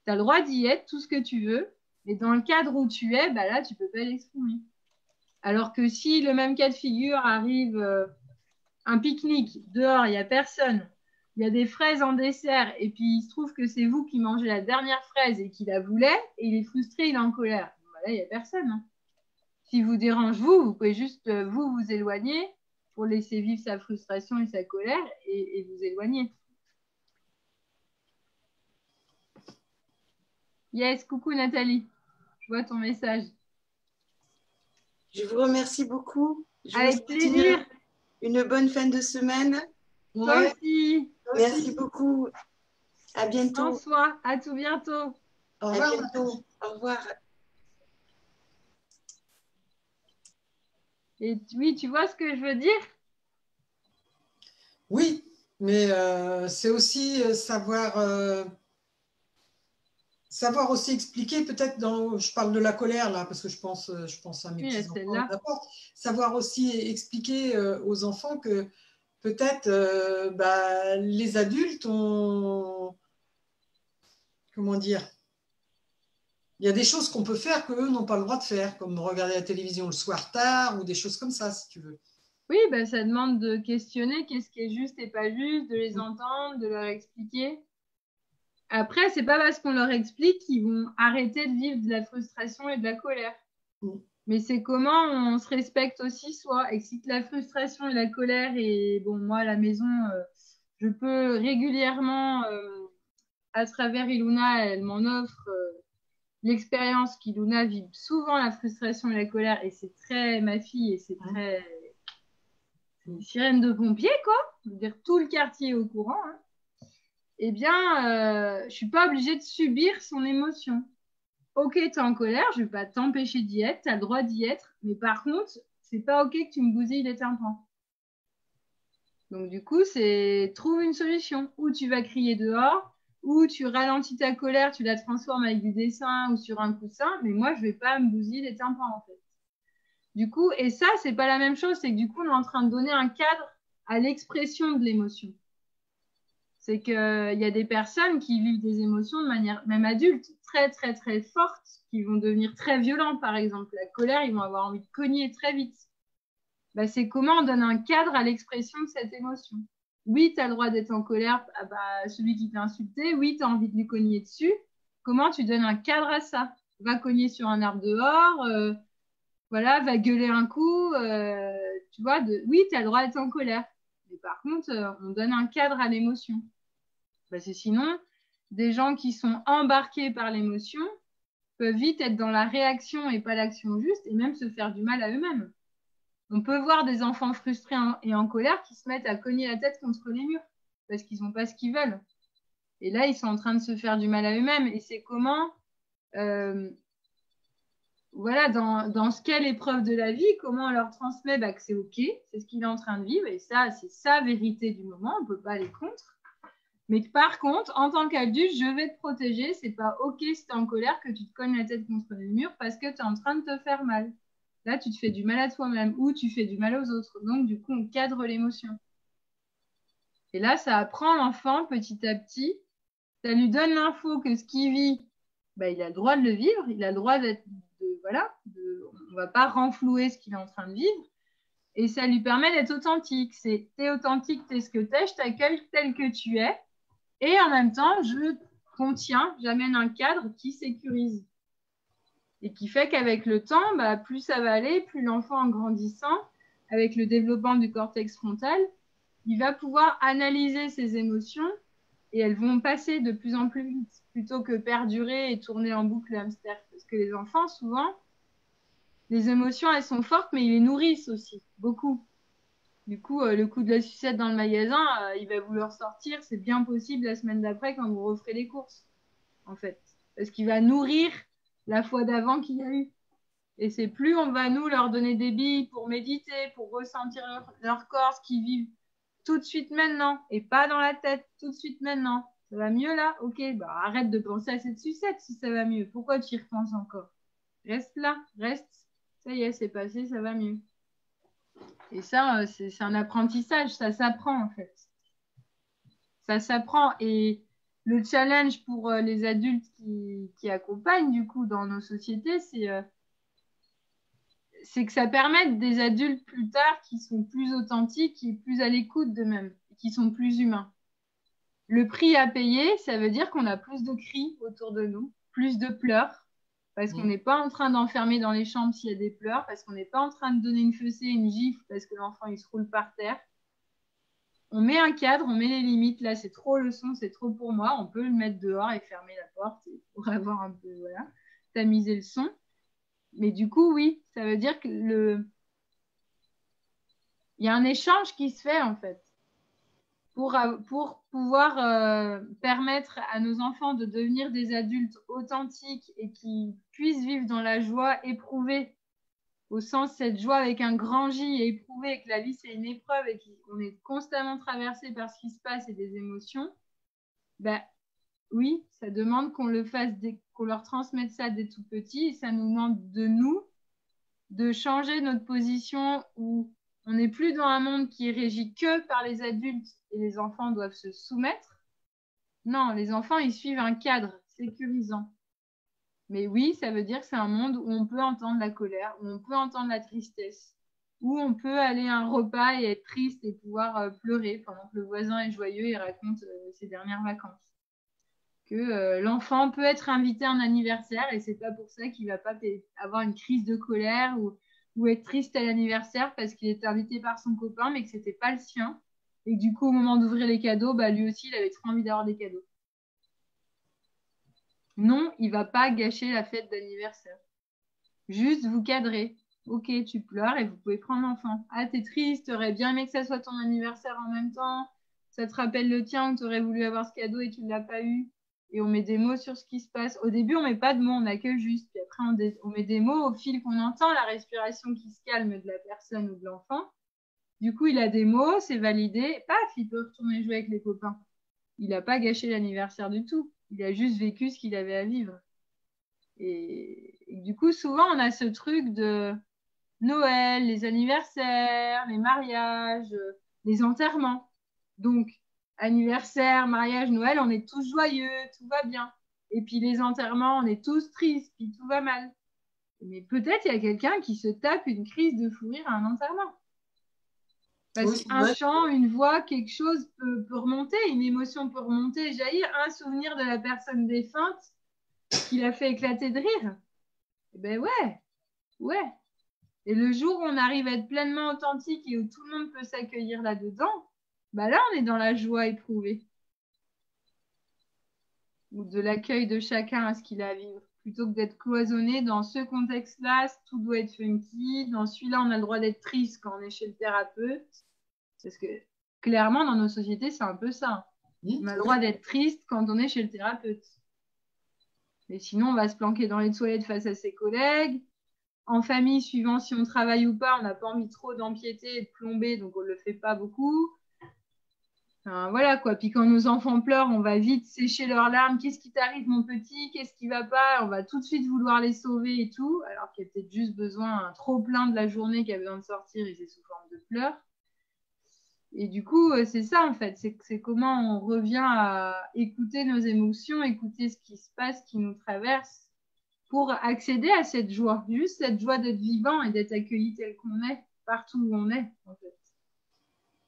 Tu as le droit d'y être tout ce que tu veux, mais dans le cadre où tu es, bah là, tu ne peux pas l'exprimer. Alors que si le même cas de figure arrive, un pique-nique, dehors, il n'y a personne, il y a des fraises en dessert, et puis il se trouve que c'est vous qui mangez la dernière fraise et qui la voulait, et il est frustré, il est en colère. Bah là, il n'y a personne. Hein. Si vous dérange vous pouvez juste vous éloigner pour laisser vivre sa frustration et sa colère et vous éloigner. Yes, coucou Nathalie, je vois ton message. Je vous remercie beaucoup. Je vous Avec souhaite plaisir. une bonne fin de semaine. Toi aussi. Merci beaucoup. À bientôt. François, à tout bientôt. Au À revoir. bientôt. Au revoir. Et oui, tu vois ce que je veux dire? Oui, mais c'est aussi savoir aussi expliquer, peut-être je parle de la colère là, parce que je pense à mes Oui, petits-enfants, celle-là. n'importe, savoir aussi expliquer aux enfants que peut-être les adultes ont, comment dire, il y a des choses qu'on peut faire qu'eux n'ont pas le droit de faire, comme regarder la télévision le soir tard ou des choses comme ça, si tu veux. Oui, bah, ça demande de questionner qu'est-ce qui est juste et pas juste, de les entendre, de leur expliquer. Après, c'est pas parce qu'on leur explique qu'ils vont arrêter de vivre de la frustration et de la colère. Mm. Mais c'est comment on se respecte aussi soi. Et si la frustration et la colère, et bon, moi, à la maison, je peux régulièrement, à travers Iluna, elle m'en offre l'expérience qu'Iluna vit souvent la frustration et la colère, et c'est très ma fille, et c'est très une sirène de pompier, quoi. Je veux dire, tout le quartier est au courant. Hein. Eh bien, je suis pas obligée de subir son émotion. Ok, tu es en colère, je vais pas t'empêcher d'y être, tu as le droit d'y être, mais par contre, c'est pas ok que tu me bousilles les tympans. Donc du coup, c'est trouve une solution. Ou tu vas crier dehors, ou tu ralentis ta colère, tu la transformes avec du dessin ou sur un coussin, mais moi, je vais pas me bousiller les tympans en fait. Du coup, et ça, c'est pas la même chose, c'est que du coup, on est en train de donner un cadre à l'expression de l'émotion. C'est qu'il y a des personnes qui vivent des émotions de manière, même adulte, très, très, très fortes, qui vont devenir très violentes, par exemple. La colère, ils vont avoir envie de cogner très vite. Bah, c'est comment on donne un cadre à l'expression de cette émotion. Oui, tu as le droit d'être en colère, ah bah, celui qui t'a insulté, oui, tu as envie de lui cogner dessus. Comment tu donnes un cadre à ça? Va cogner sur un arbre dehors, voilà, va gueuler un coup, tu vois, oui, tu as le droit d'être en colère. Mais par contre, on donne un cadre à l'émotion. Parce que sinon, des gens qui sont embarqués par l'émotion peuvent vite être dans la réaction et pas l'action juste et même se faire du mal à eux-mêmes. On peut voir des enfants frustrés et en colère qui se mettent à cogner la tête contre les murs parce qu'ils n'ont pas ce qu'ils veulent. Et là, ils sont en train de se faire du mal à eux-mêmes. Et c'est comment, voilà, dans ce qu'est l'épreuve de la vie, comment on leur transmet bah, que c'est OK, c'est ce qu'il est en train de vivre. Et ça, c'est sa vérité du moment, on ne peut pas aller contre. Mais par contre, en tant qu'adulte, je vais te protéger. C'est pas OK si tu es en colère que tu te cognes la tête contre le mur parce que tu es en train de te faire mal. Là, tu te fais du mal à toi-même ou tu fais du mal aux autres. Donc, du coup, on cadre l'émotion. Et là, ça apprend l'enfant petit à petit. Ça lui donne l'info que ce qu'il vit, bah, il a le droit de le vivre. Il a le droit d'être. Voilà, on ne va pas renflouer ce qu'il est en train de vivre. Et ça lui permet d'être authentique. T'es authentique, t'es ce que t'es, je t'accueille tel que tu es. Et en même temps, je contiens, j'amène un cadre qui sécurise. Et qui fait qu'avec le temps, bah, plus ça va aller, plus l'enfant en grandissant, avec le développement du cortex frontal, il va pouvoir analyser ses émotions et elles vont passer de plus en plus vite, plutôt que perdurer et tourner en boucle le hamster. Parce que les enfants, souvent, les émotions, elles sont fortes, mais ils les nourrissent aussi, beaucoup. Du coup, le coup de la sucette dans le magasin, il va vous le ressortir. C'est bien possible la semaine d'après quand vous referez les courses, en fait. Parce qu'il va nourrir la fois d'avant qu'il y a eu. Et c'est plus on va nous leur donner des billes pour méditer, pour ressentir leur corps, ce qu'ils vivent tout de suite maintenant, et pas dans la tête, tout de suite maintenant. Ça va mieux là? Ok, bah arrête de penser à cette sucette si ça va mieux. Pourquoi tu y repenses encore? Reste là, reste. Ça y est, c'est passé, ça va mieux. Et ça, c'est un apprentissage, ça s'apprend en fait. Ça s'apprend. Et le challenge pour les adultes qui accompagnent du coup dans nos sociétés, c'est que ça permette des adultes plus tard qui sont plus authentiques et plus à l'écoute d'eux-mêmes, qui sont plus humains. Le prix à payer, ça veut dire qu'on a plus de cris autour de nous, plus de pleurs, parce qu'on n'est pas en train d'enfermer dans les chambres s'il y a des pleurs, parce qu'on n'est pas en train de donner une fessée, une gifle, parce que l'enfant il se roule par terre. On met un cadre, on met les limites. Là, c'est trop le son, c'est trop pour moi. On peut le mettre dehors et fermer la porte pour avoir un peu, voilà, tamiser le son. Mais du coup, oui, ça veut dire que il y a un échange qui se fait en fait pour pouvoir permettre à nos enfants de devenir des adultes authentiques et qui puissent vivre dans la joie éprouvée, au sens cette joie avec un grand J et éprouver que la vie c'est une épreuve et qu'on est constamment traversé par ce qui se passe et des émotions. Ben oui, ça demande qu'on le fasse, qu'on leur transmette ça dès tout petit, et ça nous demande de nous de changer notre position où on n'est plus dans un monde qui est régi que par les adultes et les enfants doivent se soumettre. Non, les enfants, ils suivent un cadre sécurisant. Mais oui, ça veut dire que c'est un monde où on peut entendre la colère, où on peut entendre la tristesse, où on peut aller à un repas et être triste et pouvoir pleurer pendant que le voisin est joyeux et raconte ses dernières vacances. Que l'enfant peut être invité à un anniversaire et c'est pas pour ça qu'il va pas avoir une crise de colère ou être triste à l'anniversaire parce qu'il était invité par son copain mais que c'était pas le sien et que du coup au moment d'ouvrir les cadeaux, bah lui aussi il avait trop envie d'avoir des cadeaux. Non, il va pas gâcher la fête d'anniversaire. Juste vous cadrer. Ok, tu pleures et vous pouvez prendre l'enfant. Ah, t'es triste, t'aurais bien aimé que ça soit ton anniversaire en même temps. Ça te rappelle le tien où t'aurais voulu avoir ce cadeau et tu ne l'as pas eu. Et on met des mots sur ce qui se passe. Au début, on met pas de mots, on accueille juste. Puis après, on met des mots au fil qu'on entend la respiration qui se calme de la personne ou de l'enfant. Du coup, il a des mots, c'est validé. Paf, il peut retourner jouer avec les copains. Il n'a pas gâché l'anniversaire du tout. Il a juste vécu ce qu'il avait à vivre. Et du coup, souvent, on a ce truc de Noël, les anniversaires, les mariages, les enterrements. Donc, anniversaire, mariage, Noël, on est tous joyeux, tout va bien. Et puis les enterrements, on est tous tristes, puis tout va mal. Mais peut-être il y a quelqu'un qui se tape une crise de fou rire à un enterrement. Parce qu'un chant, une voix, quelque chose peut remonter, une émotion peut remonter, jaillir, un souvenir de la personne défunte qui l'a fait éclater de rire. Eh ben ouais. Et le jour où on arrive à être pleinement authentique et où tout le monde peut s'accueillir là-dedans, bah là, on est dans la joie éprouvée. Ou de l'accueil de chacun à ce qu'il a à vivre. Plutôt que d'être cloisonné dans ce contexte-là, tout doit être funky. Dans celui-là, on a le droit d'être triste quand on est chez le thérapeute. Parce que clairement, dans nos sociétés, c'est un peu ça. On a le droit d'être triste quand on est chez le thérapeute. Mais sinon, on va se planquer dans les toilettes face à ses collègues. En famille, suivant si on travaille ou pas, on n'a pas envie trop d'empiéter et de plomber, donc on ne le fait pas beaucoup. Enfin, voilà quoi. Puis quand nos enfants pleurent, on va vite sécher leurs larmes. Qu'est-ce qui t'arrive, mon petit? Qu'est-ce qui va pas? On va tout de suite vouloir les sauver et tout, alors qu'il y a peut-être juste besoin un trop plein de la journée qui a besoin de sortir et c'est sous forme de pleurs. Et du coup, c'est ça en fait. C'est comment on revient à écouter nos émotions, écouter ce qui se passe, qui nous traverse, pour accéder à cette joie, juste cette joie d'être vivant et d'être accueilli tel qu'on est, partout où on est, en fait.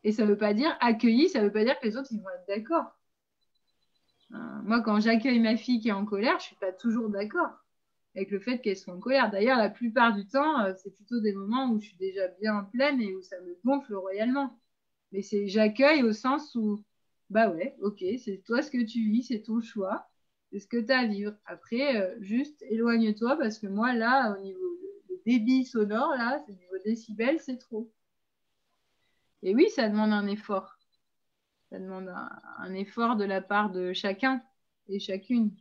Et ça veut pas dire accueilli, ça veut pas dire que les autres, ils vont être d'accord. Moi, quand j'accueille ma fille qui est en colère, je suis pas toujours d'accord avec le fait qu'elle soit en colère. D'ailleurs, la plupart du temps, c'est plutôt des moments où je suis déjà bien pleine et où ça me gonfle royalement. Mais c'est j'accueille au sens où, bah ouais, ok, c'est toi ce que tu vis, c'est ton choix. C'est ce que tu as à vivre. Après, juste éloigne-toi parce que moi, là, au niveau de débit sonore, là, au niveau décibels, c'est trop. Et oui, ça demande un effort. Ça demande un effort de la part de chacun et chacune.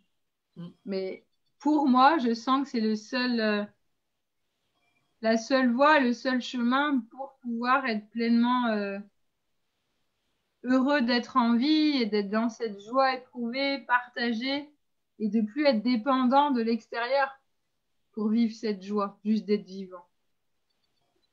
Mais pour moi, je sens que c'est le seul la seule voie, le seul chemin pour pouvoir être pleinement heureux d'être en vie et d'être dans cette joie éprouvée, partagée et de plus être dépendant de l'extérieur pour vivre cette joie, juste d'être vivant.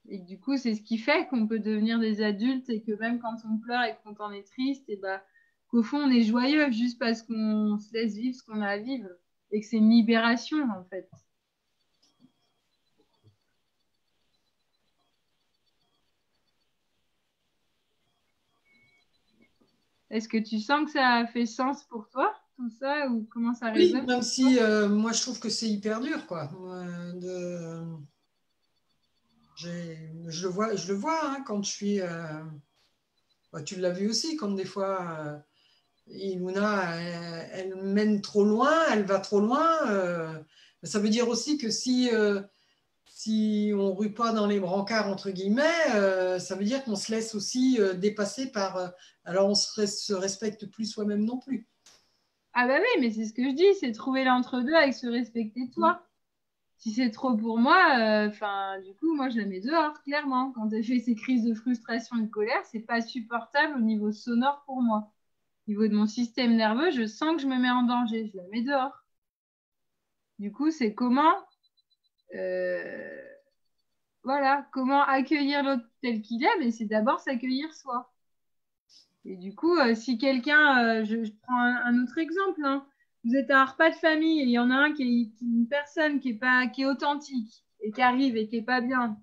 Et du coup, c'est ce qui fait qu'on peut devenir des adultes et que même quand on pleure et quand on est triste, et bah, qu'au fond, on est joyeux juste parce qu'on se laisse vivre ce qu'on a à vivre et que c'est une libération en fait. Est-ce que tu sens que ça a fait sens pour toi, tout ça, ou comment ça Oui, résonne? même si moi je trouve que c'est hyper dur, quoi. Je le vois hein, quand je suis. Bah, tu l'as vu aussi, quand des fois Iluna, elle mène trop loin, elle va trop loin. Ça veut dire aussi que si on ne rue pas dans les brancards, entre guillemets, ça veut dire qu'on se laisse aussi dépasser par. Alors on se respecte plus soi-même non plus. Ah bah oui, mais c'est ce que je dis, c'est trouver l'entre-deux avec se respecter toi. Si c'est trop pour moi, enfin, du coup, moi, je la mets dehors, clairement. Quand elle fait ces crises de frustration et de colère, c'est pas supportable au niveau sonore pour moi. Au niveau de mon système nerveux, je sens que je me mets en danger, je la mets dehors. Du coup, c'est euh, comment accueillir l'autre tel qu'il est, mais c'est d'abord s'accueillir soi. Et du coup, si quelqu'un, je prends un autre exemple, hein. Vous êtes à un repas de famille et il y en a un une personne qui est authentique et qui arrive et qui est pas bien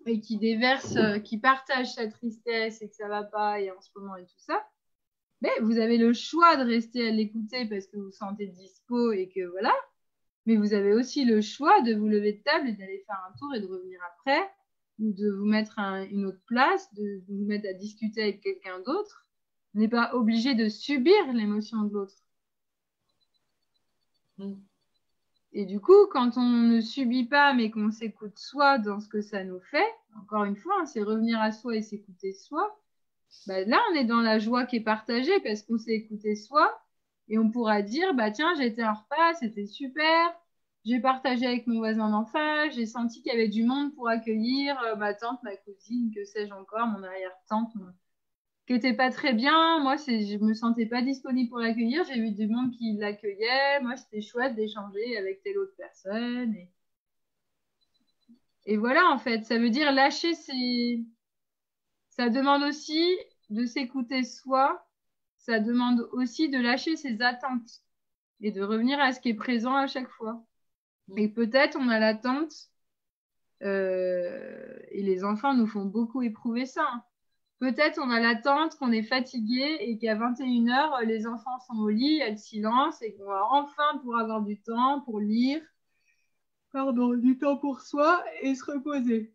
et qui déverse, qui partage sa tristesse et que ça va pas et en ce moment et tout ça, mais vous avez le choix de rester à l'écouter parce que vous vous sentez dispo et que voilà, mais vous avez aussi le choix de vous lever de table et d'aller faire un tour et de revenir après ou de vous mettre à une autre place, de vous mettre à discuter avec quelqu'un d'autre. On n'est pas obligé de subir l'émotion de l'autre. Mm. Et du coup, quand on ne subit pas, mais qu'on s'écoute soi dans ce que ça nous fait, encore une fois, hein, c'est revenir à soi et s'écouter soi, bah là, on est dans la joie qui est partagée parce qu'on s'est écouté soi et on pourra dire, bah tiens, j'ai été en repas, c'était super, j'ai partagé avec mon voisin d'en face, j'ai senti qu'il y avait du monde pour accueillir ma tante, ma cousine, que sais-je encore, mon arrière-tante, qui était pas très bien. Moi, je me sentais pas disponible pour l'accueillir. J'ai vu du monde qui l'accueillait. Moi, c'était chouette d'échanger avec telle autre personne. Et voilà, en fait, ça veut dire lâcher Ça demande aussi de s'écouter soi. Ça demande aussi de lâcher ses attentes et de revenir à ce qui est présent à chaque fois. Et peut-être on a l'attente, et les enfants nous font beaucoup éprouver ça, hein. Peut-être on a l'attente qu'on est fatigué et qu'à 21 heures, les enfants sont au lit, il y a le silence et qu'on va enfin pouvoir avoir du temps pour lire, pardon, du temps pour soi et se reposer.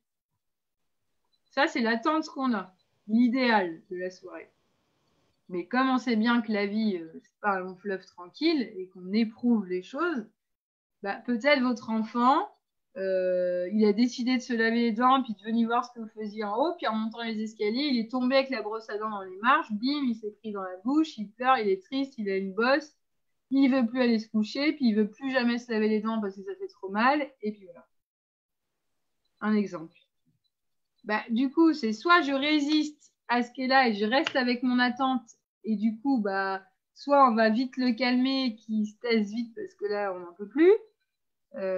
Ça, c'est l'attente qu'on a, l'idéal de la soirée. Mais comme on sait bien que la vie, c'est pas un long fleuve tranquille et qu'on éprouve les choses, bah, peut-être votre enfant, il a décidé de se laver les dents, puis de venir voir ce que vous faisiez en haut, puis en montant les escaliers, il est tombé avec la brosse à dents dans les marches, bim, il s'est pris dans la bouche, il pleure, il est triste, il a une bosse, il veut plus aller se coucher, puis il veut plus jamais se laver les dents parce que ça fait trop mal, et puis voilà. Un exemple. Bah, du coup, c'est soit je résiste à ce qui est là et je reste avec mon attente, et du coup, bah, soit on va vite le calmer, qu'il se taise vite parce que là, on n'en peut plus.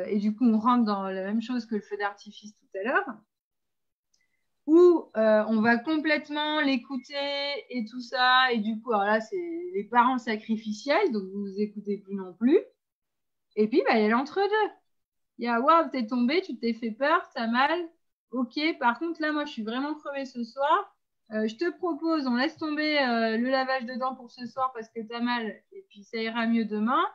Et du coup, on rentre dans la même chose que le feu d'artifice tout à l'heure, où on va complètement l'écouter et tout ça. Et du coup, alors là, c'est les parents sacrificiels, donc vous vous écoutez plus non plus. Et puis, bah, il y a l'entre-deux. Il y a, waouh, t'es tombé, tu t'es fait peur, t'as mal. Ok, par contre, là, moi, je suis vraiment crevée ce soir. Je te propose, on laisse tomber le lavage de dents pour ce soir parce que t'as mal, et puis ça ira mieux demain.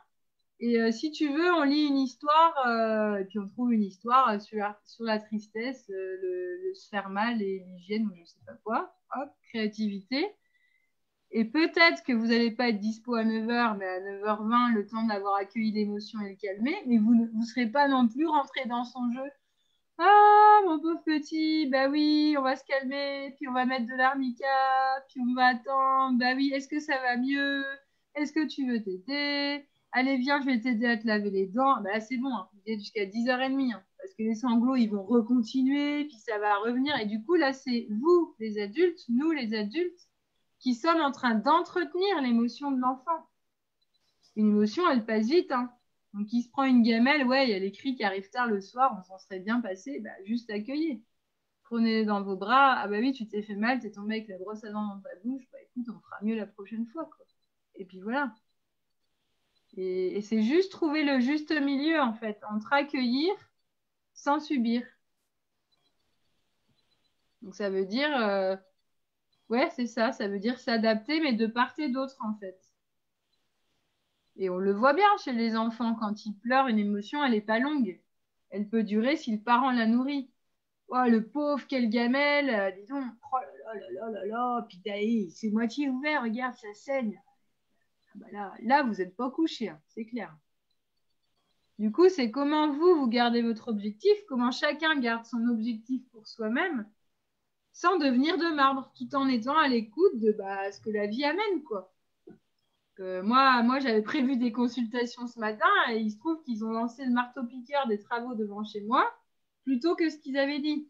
Et si tu veux, on lit une histoire, et puis on trouve une histoire sur la tristesse, le se faire mal et l'hygiène, ou je ne sais pas quoi. Hop, créativité. Et peut-être que vous n'allez pas être dispo à 9h, mais à 9h20, le temps d'avoir accueilli l'émotion et le calmer, mais vous ne serez pas non plus rentré dans son jeu. Ah, mon pauvre petit, bah oui, on va se calmer, puis on va mettre de l'arnica, puis on va attendre, bah oui, est-ce que ça va mieux? Est-ce que tu veux t'aider? Allez, viens, je vais t'aider à te laver les dents. Bah là, c'est bon, hein. Vous êtes jusqu'à 10h30, hein. parce que les sanglots, ils vont recontinuer, puis ça va revenir. Et du coup, là, c'est vous, les adultes, nous, les adultes, qui sommes en train d'entretenir l'émotion de l'enfant. Une émotion, elle passe vite, hein. Donc, il se prend une gamelle, ouais, il y a les cris qui arrivent tard le soir, on s'en serait bien passé, bah, juste accueillir. Prenez-les dans vos bras, ah bah oui, tu t'es fait mal, t'es tombé avec la brosse à dents dans ta bouche, bah écoute, on fera mieux la prochaine fois, quoi. Et puis voilà. Et c'est juste trouver le juste milieu, en fait, entre accueillir sans subir. Donc ça veut dire, ouais, c'est ça, ça veut dire s'adapter, mais de part et d'autre, en fait. Et on le voit bien chez les enfants, quand ils pleurent, une émotion, elle n'est pas longue. Elle peut durer si le parent la nourrit. Oh, le pauvre, quelle gamelle, dis donc, oh là là là là là, puis c'est moitié ouvert, regarde, ça saigne. Ah bah là, vous n'êtes pas couché, hein, c'est clair. Du coup, c'est comment vous gardez votre objectif, comment chacun garde son objectif pour soi-même, sans devenir de marbre, tout en étant à l'écoute de ce que la vie amène, quoi. Moi j'avais prévu des consultations ce matin et il se trouve qu'ils ont lancé le marteau-piqueur des travaux devant chez moi plutôt que ce qu'ils avaient dit.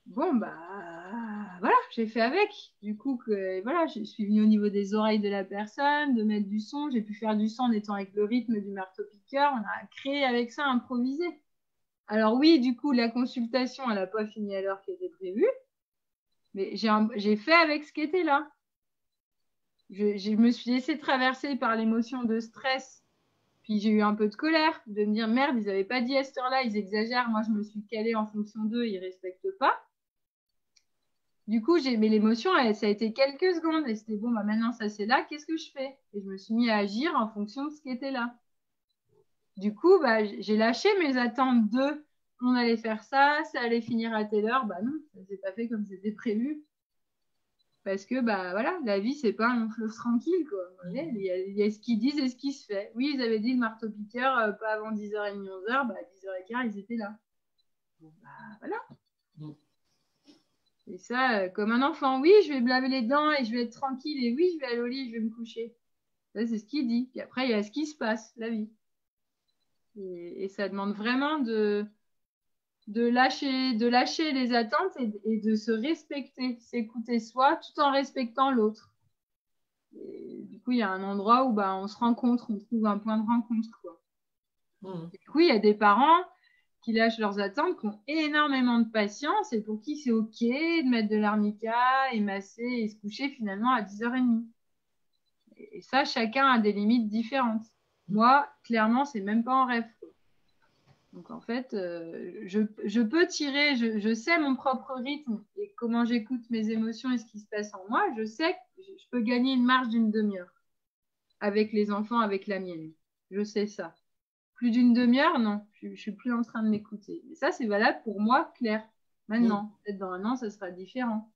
Bon, voilà, j'ai fait avec. Du coup, voilà, je suis venue au niveau des oreilles de la personne, de mettre du son. J'ai pu faire du son en étant avec le rythme du marteau-piqueur. On a créé avec ça, improvisé. Alors oui, du coup, la consultation, elle n'a pas fini à l'heure qui était prévue. Mais j'ai fait avec ce qui était là. Je me suis laissée traverser par l'émotion de stress. Puis j'ai eu un peu de colère, de me dire merde, ils n'avaient pas dit à cette heure-là, ils exagèrent. Moi, je me suis calée en fonction d'eux, ils ne respectent pas. Du coup, mais l'émotion, ça a été quelques secondes. Et c'était bon, maintenant ça c'est là, qu'est-ce que je fais? Et je me suis mis à agir en fonction de ce qui était là. Du coup, j'ai lâché mes attentes de on allait faire ça allait finir à telle heure. Non, ça s'est pas fait comme c'était prévu. Parce que voilà, la vie, c'est pas un fleuve tranquille, quoi. Il y a ce qu'ils disent et ce qui se fait. Oui, ils avaient dit le marteau-piqueur, pas avant 10h30, 11h, 10h15, ils étaient là. Bon, voilà. Et ça, comme un enfant, oui, je vais me laver les dents et je vais être tranquille, et oui, je vais aller au lit, je vais me coucher. Ça, c'est ce qu'il dit. Puis après, il y a ce qui se passe, la vie. Et ça demande vraiment de lâcher les attentes et de se respecter, s'écouter soi tout en respectant l'autre. Et du coup, il y a un endroit où on se rencontre, on trouve un point de rencontre, quoi. Du coup, il y a des parents qui lâchent leurs attentes, qui ont énormément de patience et pour qui c'est OK de mettre de l'arnica et masser et se coucher finalement à 10h30. Et ça, chacun a des limites différentes. Moi, clairement, c'est même pas en rêve. Donc en fait, je peux tirer, je sais mon propre rythme et comment j'écoute mes émotions et ce qui se passe en moi. Je sais que je peux gagner une marge d'une demi-heure avec les enfants, avec la mienne. Je sais ça. Plus d'une demi-heure, non. Je suis plus en train de m'écouter. Et ça, c'est valable pour moi, Claire. Maintenant, peut-être dans un an, ça sera différent.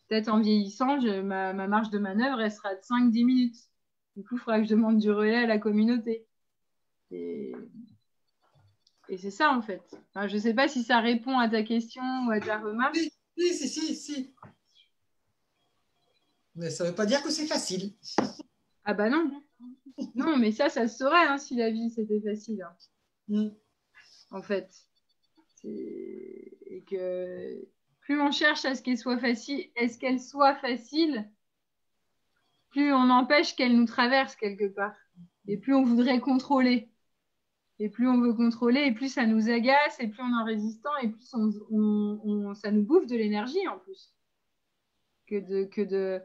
Peut-être en vieillissant, ma marge de manœuvre, elle sera de 5-10 minutes. Du coup, il faudra que je demande du relais à la communauté. Et c'est ça, en fait. Enfin, je ne sais pas si ça répond à ta question ou à ta remarque. Si. Mais ça ne veut pas dire que c'est facile. Ah bah non. Non, mais ça se saurait hein, si la vie, c'était facile. Hein. En fait. Et que plus on cherche à ce qu'elle soit facile, plus on empêche qu'elle nous traverse quelque part. Et plus on voudrait contrôler. Et plus on veut contrôler, et plus ça nous agace, et plus on est en résistant, et plus ça nous bouffe de l'énergie en plus. Que de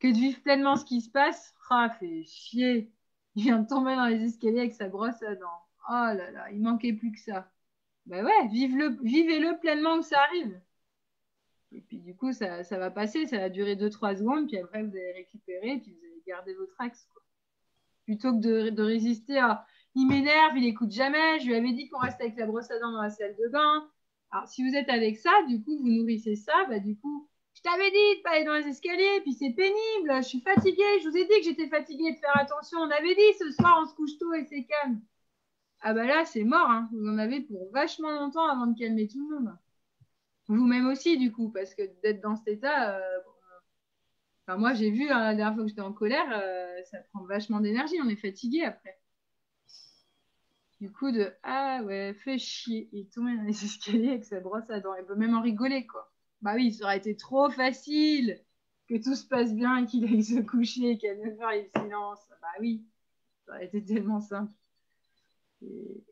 vivre pleinement ce qui se passe, fait chier. Il vient de tomber dans les escaliers avec sa brosse à dents. Oh là là, il manquait plus que ça. Ouais, vivez-le pleinement où ça arrive. Et puis du coup, ça va passer, ça va durer 2-3 secondes, puis après vous allez récupérer, puis vous allez garder votre axe. Quoi. Plutôt que de résister à il m'énerve, il écoute jamais, je lui avais dit qu'on reste avec la brosse à dents dans la salle de bain. Alors si vous êtes avec ça, du coup, vous nourrissez ça, du coup, je t'avais dit de pas aller dans les escaliers, puis c'est pénible, je suis fatiguée, je vous ai dit que j'étais fatiguée, de faire attention, on avait dit ce soir on se couche tôt et c'est calme. Ah là, c'est mort, hein. Vous en avez pour vachement longtemps avant de calmer tout le monde. Vous-même aussi, du coup, parce que d'être dans cet état, moi j'ai vu la dernière fois que j'étais en colère, ça prend vachement d'énergie, on est fatigué après. Du coup, ah ouais, fais chier. Il est tombé dans les escaliers avec sa brosse à dents. Il peut même en rigoler, quoi. Bah oui, ça aurait été trop facile que tout se passe bien et qu'il aille se coucher et qu'à 9h, il y ait le silence. Bah oui, ça aurait été tellement simple.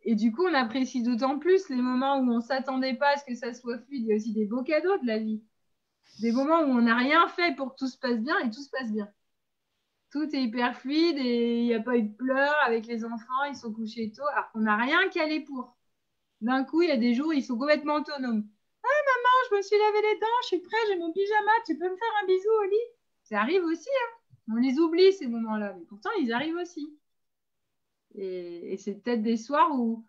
Et du coup, on apprécie d'autant plus les moments où on ne s'attendait pas à ce que ça soit fluide. Il y a aussi des beaux cadeaux de la vie. Des moments où on n'a rien fait pour que tout se passe bien et tout se passe bien. Tout est hyper fluide et il n'y a pas eu de pleurs avec les enfants, ils sont couchés tôt, alors qu'on n'a rien calé pour. D'un coup, il y a des jours où ils sont complètement autonomes. Ah maman, je me suis lavé les dents, je suis prête, j'ai mon pyjama, tu peux me faire un bisou au lit? Ça arrive aussi, hein. On les oublie ces moments-là, mais pourtant ils arrivent aussi. Et c'est peut-être des soirs où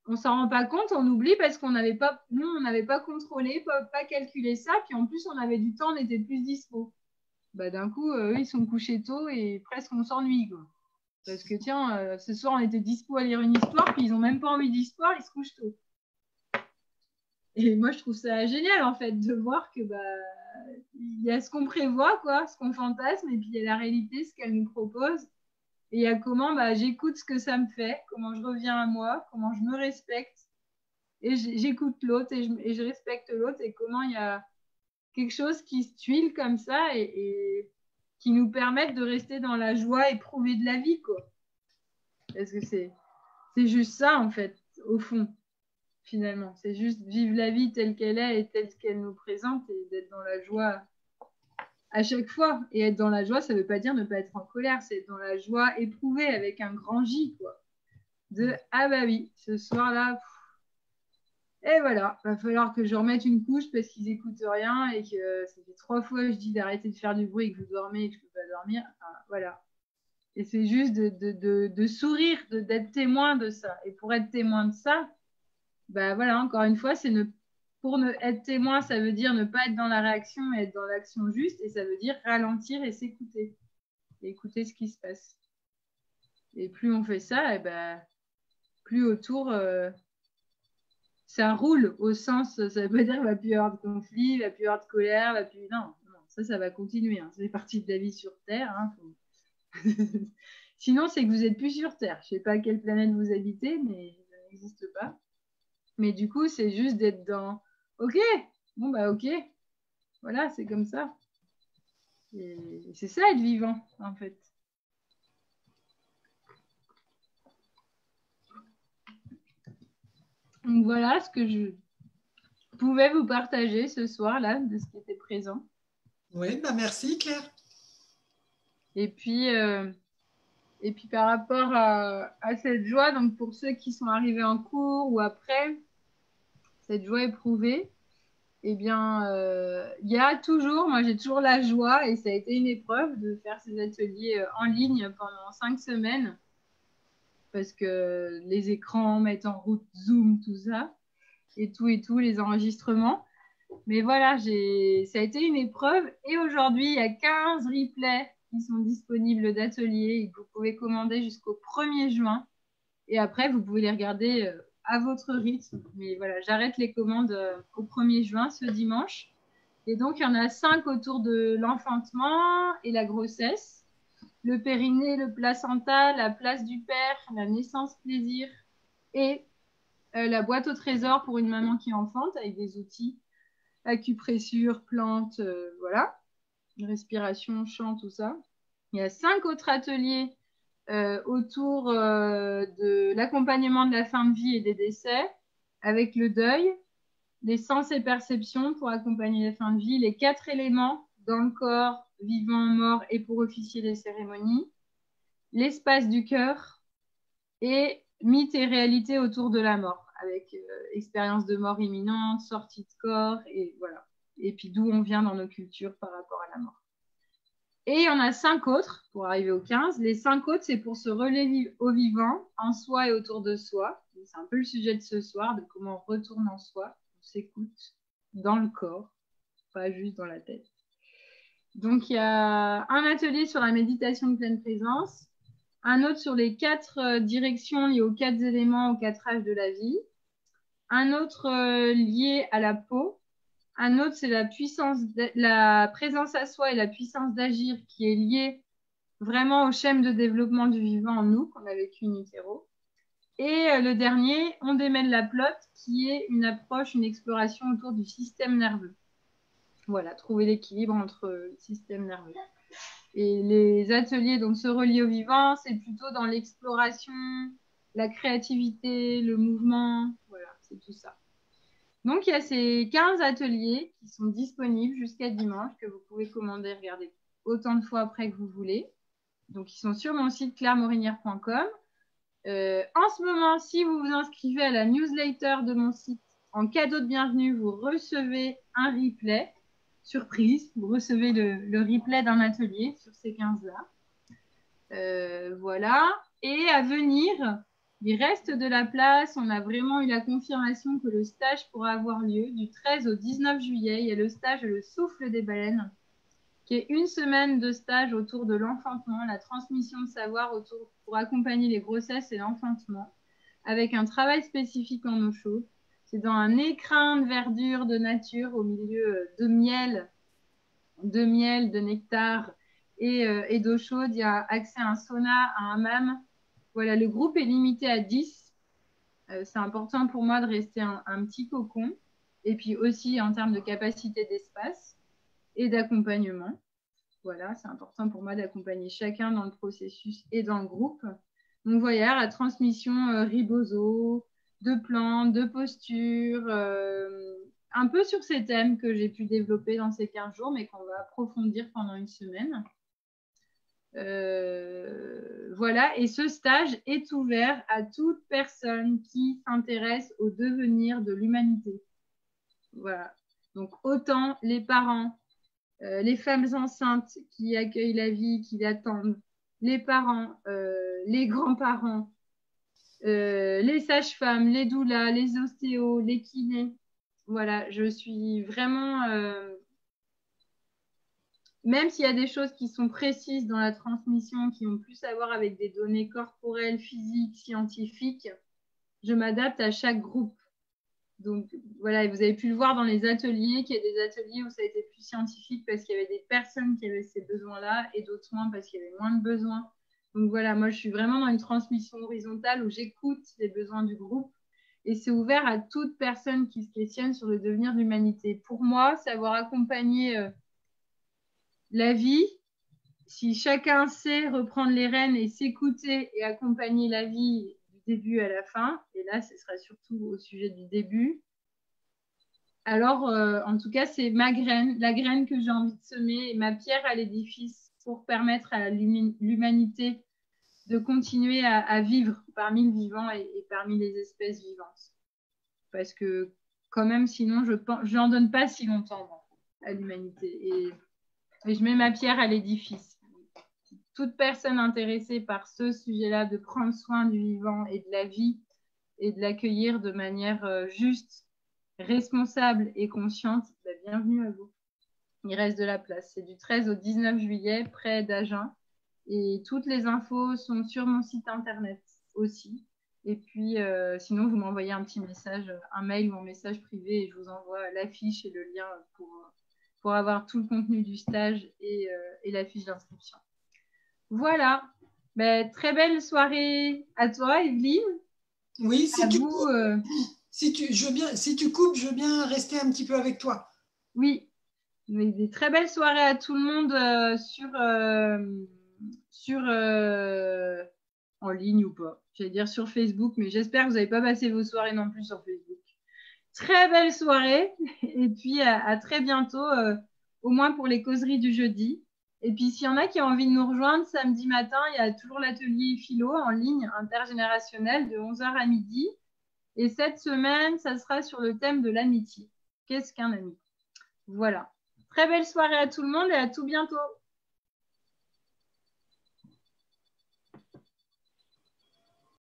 on s'en rend pas compte, on oublie parce qu'on n'avait pas, nous, on n'avait pas contrôlé, pas calculé ça, puis en plus on avait du temps, on était plus dispo. Bah, d'un coup, eux, ils sont couchés tôt et presque on s'ennuie, quoi. Parce que tiens, ce soir, on était dispo à lire une histoire, puis ils n'ont même pas envie d'histoire, ils se couchent tôt. Et moi, je trouve ça génial, en fait, de voir que bah, il y a ce qu'on prévoit, quoi, ce qu'on fantasme, et puis il y a la réalité, ce qu'elle nous propose. Et il y a comment bah, j'écoute ce que ça me fait, comment je reviens à moi, comment je me respecte. Et j'écoute l'autre et je respecte l'autre, et comment il y a quelque chose qui se tuile comme ça et qui nous permettent de rester dans la joie éprouvée de la vie, quoi. Parce que c'est juste ça, en fait, au fond, finalement. C'est juste vivre la vie telle qu'elle est et telle qu'elle nous présente et d'être dans la joie à chaque fois. Et être dans la joie, ça ne veut pas dire ne pas être en colère, c'est être dans la joie éprouvée avec un grand J, quoi. Ah bah oui, ce soir-là, et voilà, va falloir que je remette une couche parce qu'ils n'écoutent rien et que ça fait 3 fois que je dis d'arrêter de faire du bruit et que vous dormez et que je ne peux pas dormir. Enfin, voilà. Et c'est juste de sourire, d'être témoin de ça. Et pour être témoin de ça, bah voilà, encore une fois, pour être témoin, ça veut dire ne pas être dans la réaction et être dans l'action juste. Et ça veut dire ralentir et s'écouter. Et écouter ce qui se passe. Et plus on fait ça, et ben, plus autour... ça roule au sens, ça veut pas dire qu'il va plus y avoir de conflit, il va plus y avoir de colère, va plus... non, ça va continuer. Hein. C'est partie de la vie sur Terre. Hein. Sinon, c'est que vous n'êtes plus sur Terre. Je ne sais pas à quelle planète vous habitez, mais ça n'existe pas. Mais du coup, c'est juste d'être dans OK, bon bah OK, voilà, c'est comme ça. Et c'est ça être vivant, en fait. Donc voilà ce que je pouvais vous partager ce soir-là, de ce qui était présent. Oui, bah merci Claire. Et puis par rapport à cette joie, donc pour ceux qui sont arrivés en cours ou après, cette joie éprouvée, eh bien, y a toujours, moi j'ai toujours la joie, et ça a été une épreuve de faire ces ateliers en ligne pendant 5 semaines, parce que les écrans mettent en route Zoom, tout ça, et tout, les enregistrements. Mais voilà, ça a été une épreuve, et aujourd'hui, il y a 15 replays qui sont disponibles d'ateliers, et que vous pouvez commander jusqu'au 1er juin. Et après, vous pouvez les regarder à votre rythme. Mais voilà, j'arrête les commandes au 1er juin, ce dimanche. Et donc, il y en a 5 autour de l'enfantement et la grossesse, le périnée, le placenta, la place du père, la naissance plaisir et la boîte au trésor pour une maman qui enfante avec des outils, acupressure, plantes, voilà, respiration, chant, tout ça. Il y a 5 autres ateliers autour de l'accompagnement de la fin de vie et des décès, avec le deuil, les sens et perceptions pour accompagner la fin de vie, les 4 éléments dans le corps, vivant, mort et pour officier les cérémonies, l'espace du cœur et mythes et réalités autour de la mort, avec expérience de mort imminente, sortie de corps, et voilà. Et puis d'où on vient dans nos cultures par rapport à la mort. Et il y en a 5 autres pour arriver aux 15. Les 5 autres, c'est pour se relayer au vivant, en soi et autour de soi. C'est un peu le sujet de ce soir, de comment on retourne en soi, on s'écoute dans le corps, pas juste dans la tête. Donc, il y a un atelier sur la méditation de pleine présence, un autre sur les 4 directions liées aux 4 éléments, aux 4 âges de la vie, un autre lié à la peau, un autre, c'est la présence à soi et la puissance d'agir qui est liée vraiment au schème de développement du vivant en nous, qu'on a vécu in utero. Et le dernier, on démêle la plotte, qui est une approche, une exploration autour du système nerveux. Voilà, trouver l'équilibre entre le système nerveux. Et les ateliers donc se relient au vivant, c'est plutôt dans l'exploration, la créativité, le mouvement, voilà, c'est tout ça. Donc il y a ces 15 ateliers qui sont disponibles jusqu'à dimanche, que vous pouvez commander, regarder autant de fois après que vous voulez. Donc ils sont sur mon site clairemorinière.com. En ce moment, si vous vous inscrivez à la newsletter de mon site, en cadeau de bienvenue, vous recevez un replay surprise. Vous recevez le replay d'un atelier sur ces 15-là. Voilà. Et à venir, il reste de la place. On a vraiment eu la confirmation que le stage pourra avoir lieu du 13 au 19 juillet. Il y a le stage Le Souffle des baleines, qui est une semaine de stage autour de l'enfantement, la transmission de savoir pour accompagner les grossesses et l'enfantement, avec un travail spécifique en eau chaude. C'est dans un écrin de verdure, de nature, au milieu de miel, de nectar et d'eau chaude. Il y a accès à un sauna, à un hammam. Voilà, le groupe est limité à 10. C'est important pour moi de rester un petit cocon. Et puis aussi en termes de capacité d'espace et d'accompagnement. Voilà, c'est important pour moi d'accompagner chacun dans le processus et dans le groupe. Donc voilà, la transmission ribozo, de plantes, de postures, un peu sur ces thèmes que j'ai pu développer dans ces 15 jours, mais qu'on va approfondir pendant une semaine. Voilà, et ce stage est ouvert à toute personne qui s'intéresse au devenir de l'humanité. Voilà, donc autant les parents, les femmes enceintes qui accueillent la vie, qui l'attendent, les parents, les grands-parents, les sages-femmes, les doulas, les ostéos, les kinés. Voilà, je suis vraiment... même s'il y a des choses qui sont précises dans la transmission, qui ont plus à voir avec des données corporelles, physiques, scientifiques, je m'adapte à chaque groupe. Donc voilà, et vous avez pu le voir dans les ateliers, qu'il y a des ateliers où ça a été plus scientifique parce qu'il y avait des personnes qui avaient ces besoins-là et d'autres moins parce qu'il y avait moins de besoins. Donc voilà, moi je suis vraiment dans une transmission horizontale où j'écoute les besoins du groupe et c'est ouvert à toute personne qui se questionne sur le devenir de l'humanité. Pour moi, savoir accompagner la vie, si chacun sait reprendre les rênes et s'écouter et accompagner la vie du début à la fin, et là ce sera surtout au sujet du début, alors en tout cas c'est ma graine, la graine que j'ai envie de semer et ma pierre à l'édifice pour permettre à l'humanité de continuer à vivre parmi le vivant et parmi les espèces vivantes. Parce que quand même sinon je n'en donne pas si longtemps à l'humanité et je mets ma pierre à l'édifice. Toute personne intéressée par ce sujet-là, de prendre soin du vivant et de la vie et de l'accueillir de manière juste, responsable et consciente, bienvenue à vous. Il reste de la place. C'est du 13 au 19 juillet, près d'Agen. Et toutes les infos sont sur mon site internet aussi. Et puis, sinon, vous m'envoyez un petit message, un mail ou un message privé et je vous envoie l'affiche et le lien pour avoir tout le contenu du stage et la fiche d'inscription. Voilà. Très belle soirée à toi, Evelyne. Oui, si tu coupes, je veux bien rester un petit peu avec toi. Oui, mais des très belles soirées à tout le monde en ligne ou pas. J'allais dire sur Facebook, mais j'espère que vous n'avez pas passé vos soirées non plus sur Facebook. Très belle soirée et puis à très bientôt, au moins pour les causeries du jeudi. Et puis s'il y en a qui ont envie de nous rejoindre samedi matin, il y a toujours l'atelier philo en ligne intergénérationnel de 11h à midi. Et cette semaine, ça sera sur le thème de l'amitié. Qu'est-ce qu'un ami? Voilà. Très belle soirée à tout le monde et à tout bientôt.